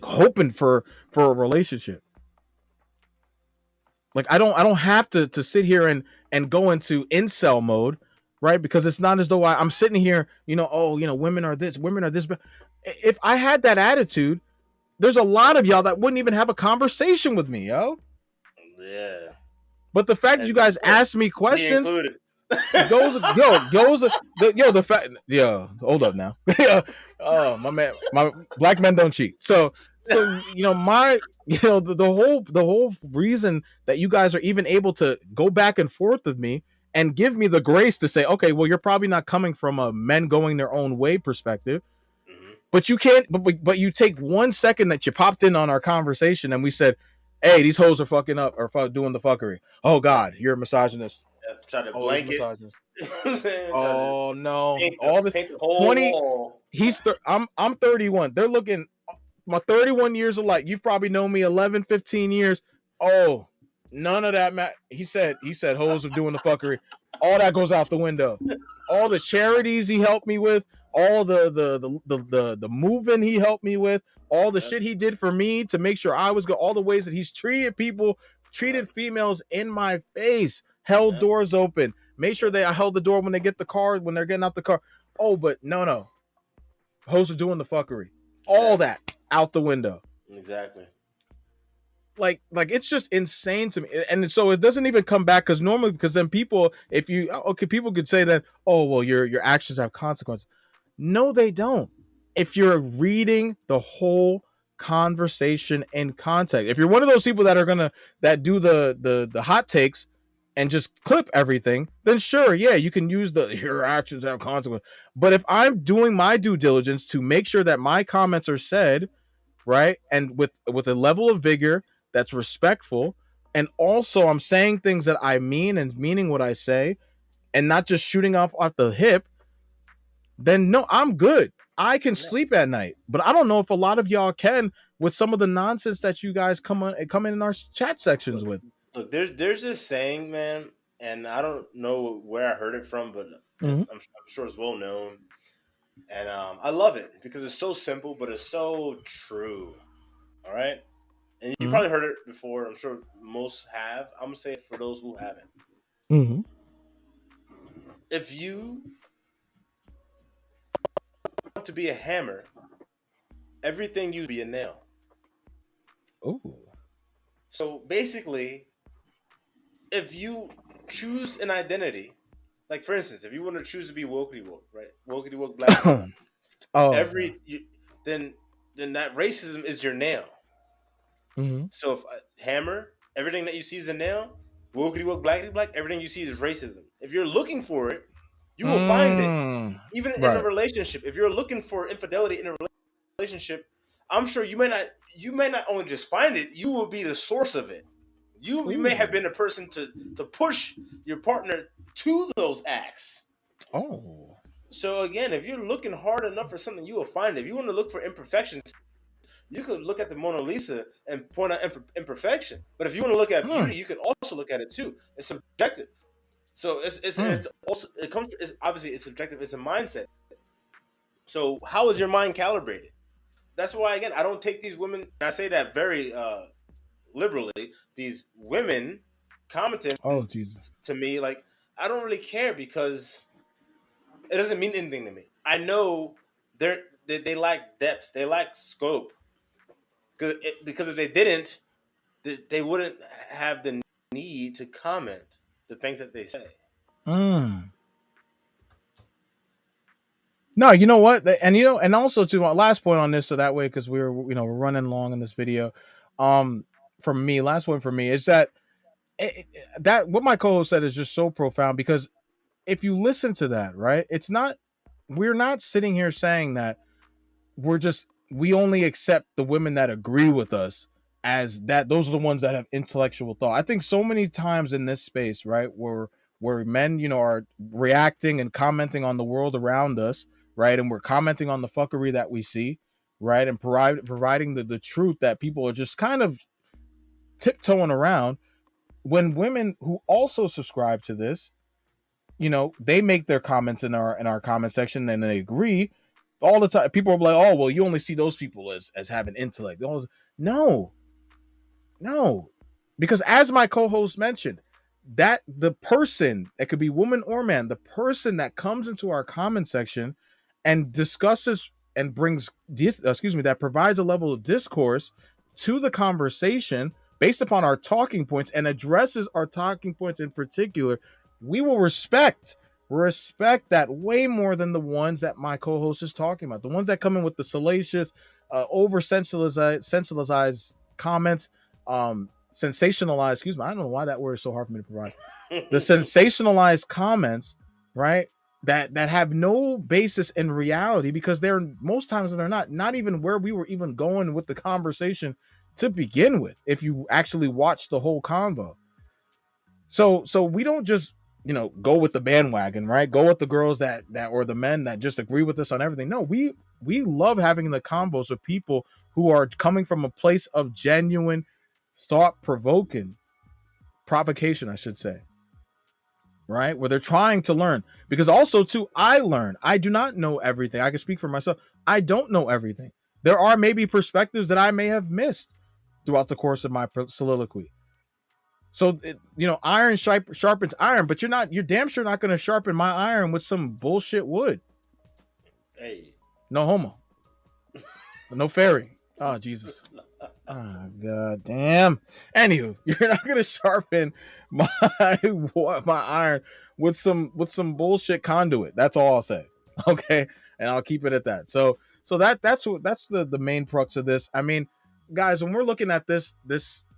hoping for a relationship. Like I don't have to sit here and go into incel mode, right? Because it's not as though I'm sitting here, oh, women are this, women are this. But if I had that attitude, there's a lot of y'all that wouldn't even have a conversation with me, yo. Yeah. But the fact that you guys ask me questions the fact, hold up now. Oh, my man, my black men don't cheat. So the whole reason that you guys are even able to go back and forth with me and give me the grace to say, okay, well, you're probably not coming from a men going their own way perspective. But you can't. But you take 1 second that you popped in on our conversation and we said, "Hey, these hoes are fucking up or doing the fuckery." Oh God, you're a misogynist. Try to blanket. Oh no! All this 20. I'm 31. They're looking my 31 years of life. You've probably known me 11, 15 years. Oh, none of that. He said hoes are doing the fuckery. All that goes out the window. All the charities he helped me with, all the moving he helped me with, all the shit he did for me to make sure I was good, all the ways that he's treated females in my face, held doors open, made sure I held the door when they get the car, when they're getting out the car. Oh, but no. Hoes are doing the fuckery. All that out the window. Exactly. Like it's just insane to me. And so it doesn't even come back because then people, people could say that, oh, well, your actions have consequences. No, they don't. If you're reading the whole conversation in context, if you're one of those people that do the hot takes and just clip everything, then sure, yeah, you can use your actions have consequences. But if I'm doing my due diligence to make sure that my comments are said right and with a level of vigor that's respectful, and also I'm saying things that I mean and meaning what I say, and not just shooting off the hip, then no, I'm good. I can sleep at night. But I don't know if a lot of y'all can with some of the nonsense that you guys come in our chat sections with. Look, there's this saying, man, and I don't know where I heard it from, but I'm sure it's well known. And I love it because it's so simple, but it's so true. All right? And you probably heard it before. I'm sure most have. I'm going to say it for those who haven't. Mm-hmm. If you want to be a hammer, everything you be a nail. Oh. So basically, if you choose an identity, like for instance, if you want to choose to be wokey woke, right? Wokey woke black. Then that racism is your nail. Mm-hmm. So if hammer, everything that you see is a nail. Wokey woke black, everything you see is racism. If you're looking for it, you will find it. Even in a relationship, if you're looking for infidelity in a relationship, I'm sure you may not only just find it, you will be the source of it. You may have been the person to push your partner to those acts. Oh. So again, if you're looking hard enough for something, you will find it. If you want to look for imperfections, you could look at the Mona Lisa and point out imperfection. But if you want to look at beauty, you can also look at it too. It's subjective. So it's also obviously it's subjective. It's a mindset. So how is your mind calibrated? That's why again I don't take these women. I say that very liberally. These women commenting to me like I don't really care because it doesn't mean anything to me. I know they lack depth. They lack scope. Because if they didn't, they wouldn't have the need to comment the things that they say. No, you know what? And also to my last point on this, so that way, because we're running long in this video. From me, last one for me is that that what my co-host said is just so profound, because if you listen to that, right, we're not sitting here saying that we only accept the women that agree with us as that those are the ones that have intellectual thought. I think so many times in this space, right, where men, are reacting and commenting on the world around us, right, and we're commenting on the fuckery that we see, right, and providing the truth that people are just kind of tiptoeing around. When women who also subscribe to this, they make their comments in our comment section and they agree all the time. People are like, oh well, you only see those people as having intellect. No, no, because as my co-host mentioned, that the person, that could be woman or man, the person that comes into our comment section and discusses and brings that provides a level of discourse to the conversation based upon our talking points and addresses our talking points in particular, we will respect that way more than the ones that my co-host is talking about. The ones that come in with the salacious, over sensationalized comments, sensationalized, excuse me, I don't know why that word is so hard for me to provide. The sensationalized comments, right? That have no basis in reality, because they're most times they're not even where we were even going with the conversation to begin with, if you actually watch the whole convo. So we don't just go with the bandwagon, right? Go with the girls that or the men that just agree with us on everything. No, we love having the combos with people who are coming from a place of genuine thought provoking provocation, I should say, right? Where they're trying to learn. Because also too, I learn. I do not know everything. I can speak for myself. I don't know everything. There are maybe perspectives that I may have missed throughout the course of my soliloquy. So iron sharpens iron, but you're damn sure not going to sharpen my iron with some bullshit wood. Hey, no homo, no fairy. Oh Jesus. Oh god damn. Anywho, you're not going to sharpen my my iron with some bullshit conduit. That's all I'll say. Okay, and I'll keep it at that. So that's the main crux of this. I mean, guys, when we're looking at this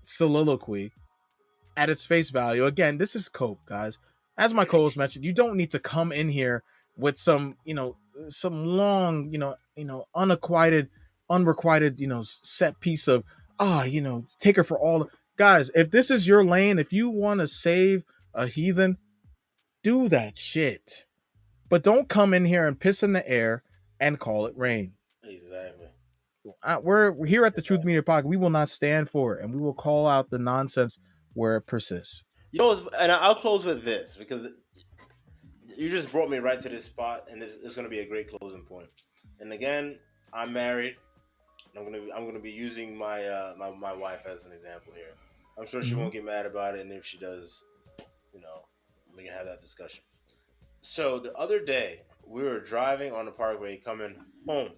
soliloquy at its face value, again, this is cope, guys. As my co-host mentioned, you don't need to come in here with some long, unrequited, set piece of take her for all. Guys, if this is your lane, if you want to save a heathen, do that shit. But don't come in here and piss in the air and call it rain. exactly. We're here at the Truth Media Podcast. We will not stand for it, and we will call out the nonsense where it persists. And I'll close with this, because you just brought me right to this spot, and this is going to be a great closing point. And again, I'm married. I'm gonna be using my wife as an example here. I'm sure she won't get mad about it, and if she does, we can have that discussion. So the other day, we were driving on the parkway coming home,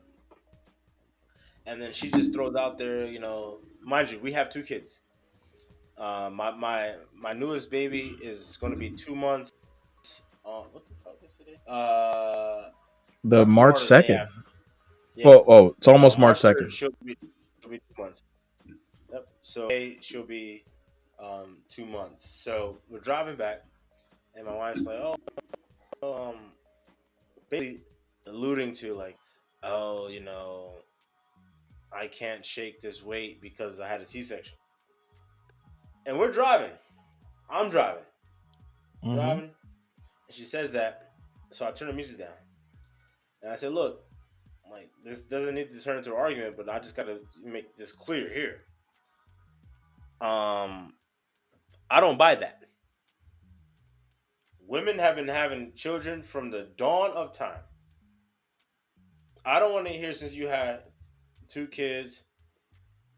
and then she just throws out there, mind you, we have two kids. My newest baby is going to be 2 months. What the fuck is today? The Not March tomorrow, the day 2nd. after. Yeah. It's almost March March 3rd, 2nd. she'll be 2 months. Yep. So she'll be 2 months. So we're driving back, and my wife's like, "Oh, basically alluding to like, oh, I can't shake this weight because I had a C-section." And we're driving. I'm driving. Driving. And she says that. So I turn the music down. And I said, "Look, like, this doesn't need to turn into an argument, but I just got to make this clear here. I don't buy that. Women have been having children from the dawn of time. I don't want to hear, since you had two kids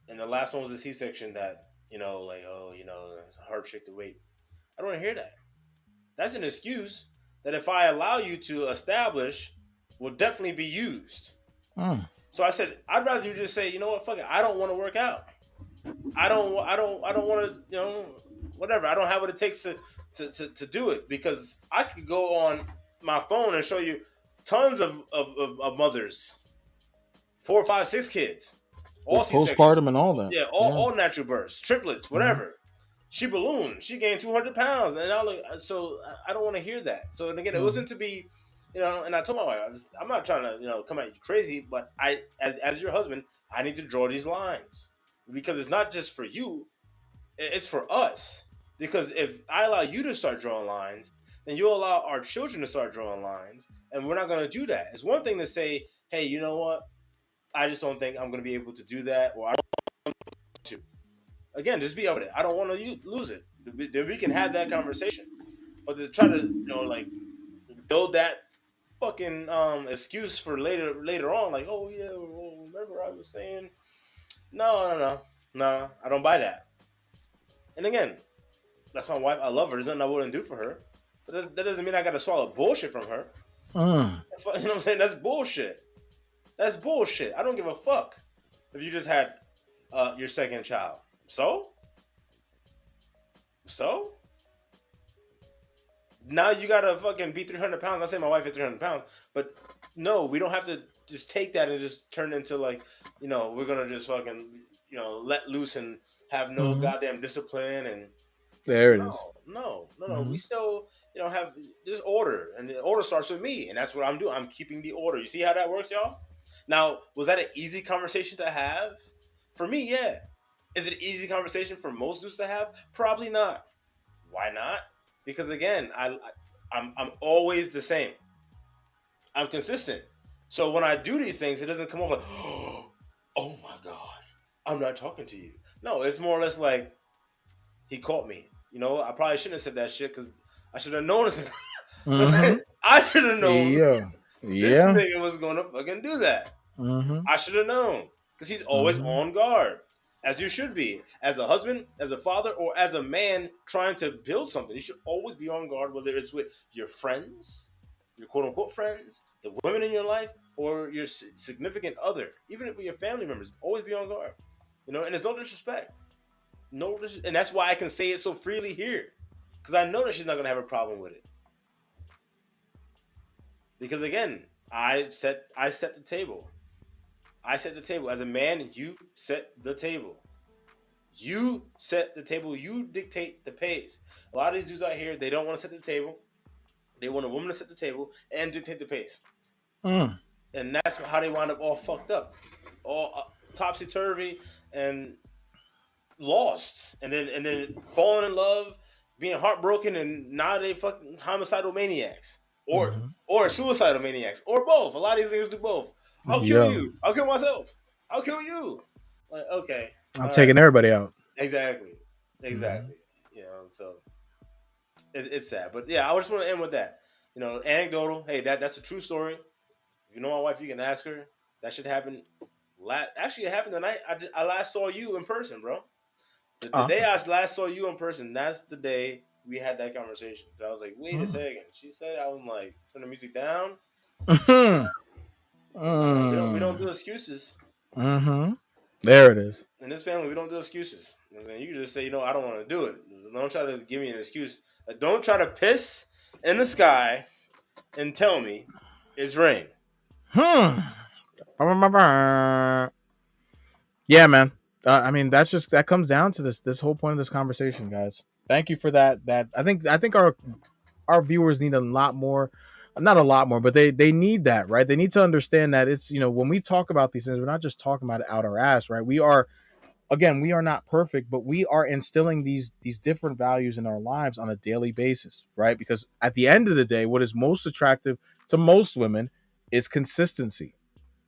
and the last one was a C-section, that, like, oh, hard shake the weight. I don't want to hear that. That's an excuse that, if I allow you to establish, will definitely be used." So I said, I'd rather you just say, "You know what, fuck it, I don't want to work out. I don't want to, whatever. I don't have what it takes to do it, because I could go on my phone and show you tons of mothers, 4, 5, 6 kids, all C-sections, postpartum and all that. Yeah, all natural births, triplets, whatever. She ballooned. She gained 200 pounds, and so I don't want to hear that. So, and again, it wasn't to be, and I told my wife, I'm not trying to, come at you crazy, but as your husband, I need to draw these lines. because it's not just for you, it's for us. Because if I allow you to start drawing lines, then you'll allow our children to start drawing lines, and we're not going to do that. It's one thing to say, "Hey, you know what? I just don't think I'm going to be able to do that, or I don't want to." Again, just be up with it. I don't want to lose it. Then we can have that conversation. But to try to like build that fucking excuse for later on, like, oh yeah, well, remember I was saying, no, I don't buy that. And again, that's my wife. I love her. There's nothing I wouldn't do for her. But that doesn't mean I got to swallow bullshit from her. You know what I'm saying? That's bullshit. That's bullshit. I don't give a fuck if you just had your second child. So now you gotta fucking be 300 pounds. I say my wife is 300 pounds, but no, we don't have to just take that and just turn into like, we're gonna just fucking, let loose and have no goddamn discipline and. There it no, is. No. We still, have this order, and the order starts with me, and that's what I'm doing. I'm keeping the order. You see how that works, y'all? Now, was that an easy conversation to have? For me, yeah. Is it an easy conversation for most dudes to have? Probably not. Why not? Because again, I'm always the same. I'm consistent. So when I do these things, it doesn't come off like, oh my god, I'm not talking to you. No, it's more or less like he caught me. I probably shouldn't have said that shit because I should have known this. I should have known this nigga was going to fucking do that. I should have known because he's always on guard, as you should be. As a husband, as a father, or as a man trying to build something, you should always be on guard, whether it's with your friends, your quote-unquote friends, the women in your life, or your significant other. Even if with your family members, always be on guard. And there's no disrespect. And that's why I can say it so freely here, because I know that she's not gonna have a problem with it. Because again, I set the table. I set the table as a man. You set the table. You set the table. You dictate the pace. A lot of these dudes out here, they don't want to set the table. They want a woman to set the table and dictate the pace. And that's how they wind up all fucked up, all topsy turvy and lost, and then falling in love, being heartbroken, and now they fucking homicidal maniacs or suicidal maniacs or both. A lot of these niggas do both. I'll kill you. I'll kill myself. I'll kill you. Like, okay, I'm taking everybody out. Exactly. So it's sad, but yeah, I just want to end with that. Anecdotal. Hey, that's a true story. If you know my wife, you can ask her. That should happen. Actually, it happened the night I last saw you in person, bro. The day I last saw you in person, that's the day we had that conversation. I was like, wait a second. She said, I was like, turn the music down. We don't do excuses. There it is. In this family, we don't do excuses. You can just say, I don't want to do it. Don't try to give me an excuse. Don't try to piss in the sky and tell me it's rain. Yeah, man. I mean, that comes down to this whole point of this conversation, guys. Thank you for that. I think our viewers need a lot more, not a lot more, but they need that, right? They need to understand that it's, when we talk about these things, we're not just talking about it out our ass, right? We are not perfect, but we are instilling these different values in our lives on a daily basis, right? Because at the end of the day, what is most attractive to most women is consistency,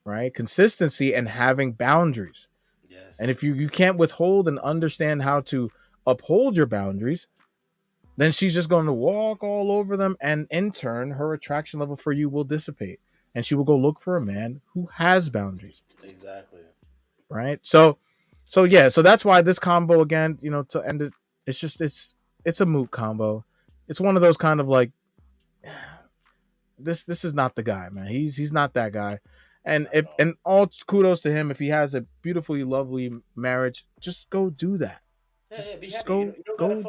right? Consistency and having boundaries. Yes. And if you can't withhold and understand how to uphold your boundaries, then she's just going to walk all over them, and in turn, her attraction level for you will dissipate, and she will go look for a man who has boundaries. Exactly. Right. So that's why this combo, again, to end it, it's a moot combo. It's one of those kind of like, this is not the guy, man. He's not that guy. And all kudos to him if he has a beautifully lovely marriage. Just go do that. Just go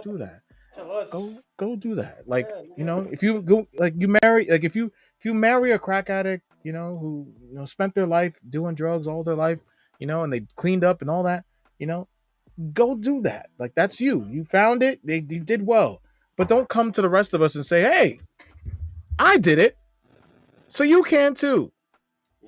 do that. Tell us. Go do that. Like, if you go, like, you marry, like, if you marry a crack addict, who spent their life doing drugs all their life, and they cleaned up and all that, go do that. Like, that's you found it. You did well, but don't come to the rest of us and say, hey, I did it, so you can too.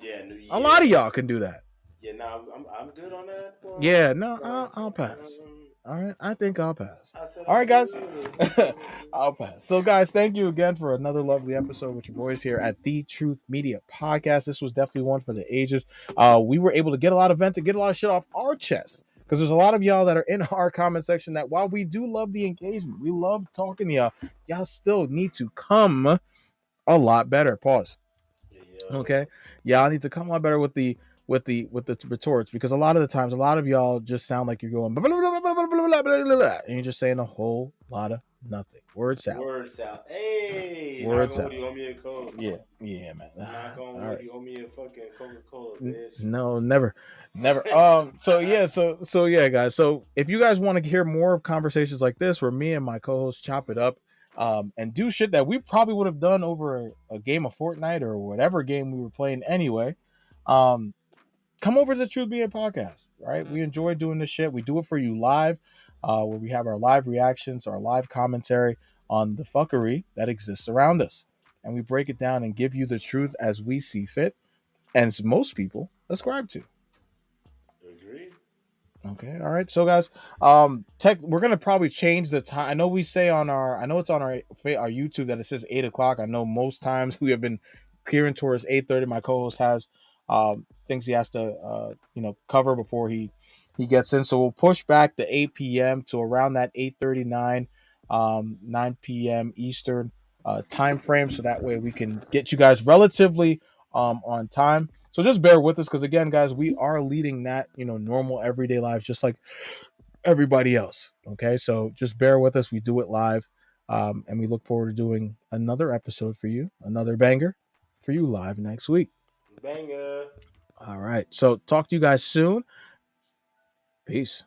Yeah. A lot of y'all can do that. Yeah, no, I'm good on that one. Yeah, no, I'll pass. All right, I think I'll pass. I said All I'm right, guys, good. I'll pass. So, guys, thank you again for another lovely episode with your boys here at the Truth Media Podcast. This was definitely one for the ages. We were able to get a lot of vent, to get a lot of shit off our chest, because there's a lot of y'all that are in our comment section that while we do love the engagement, we love talking to y'all still need to come a lot better. Pause. Yeah, yo. Okay, y'all need to come on better with the retorts, because a lot of the times, a lot of y'all just sound like you're going blah, blah, blah, blah, blah, blah, blah, blah, blah, and you're just saying a whole lot of nothing. Word salad. Word salad. Hey, Word knock on wood, salad. you owe me a Coke. Yeah, man. Knock on All wood, right. you owe me a fucking Coca-Cola, bitch. No, never. So yeah, so yeah, guys. So if you guys want to hear more of conversations like this, where me and my co-host chop it up, and do shit that we probably would have done over a game of Fortnite or whatever game we were playing anyway, um, come over to the Truth Being Podcast. Right, we enjoy doing this shit. We do it for you live, where we have our live reactions, our live commentary on the fuckery that exists around us, and we break it down and give you the truth as we see fit, and as most people ascribe to. Agreed. Okay, all right. So guys, we're gonna probably change the time. I know we say on our, I know it's on our YouTube that it says 8 o'clock. I know most times we have been clearing towards 8:30. My co-host has things he has to cover before he gets in. So we'll push back the 8 p.m. to around that 8:39, 9 p.m. Eastern time frame, so that way we can get you guys relatively on time. So just bear with us, because again, guys, we are leading that normal everyday lives just like everybody else. Okay, so just bear with us. We do it live, and we look forward to doing another episode for you, another banger for you live next week. Banger. All right. So talk to you guys soon. Peace.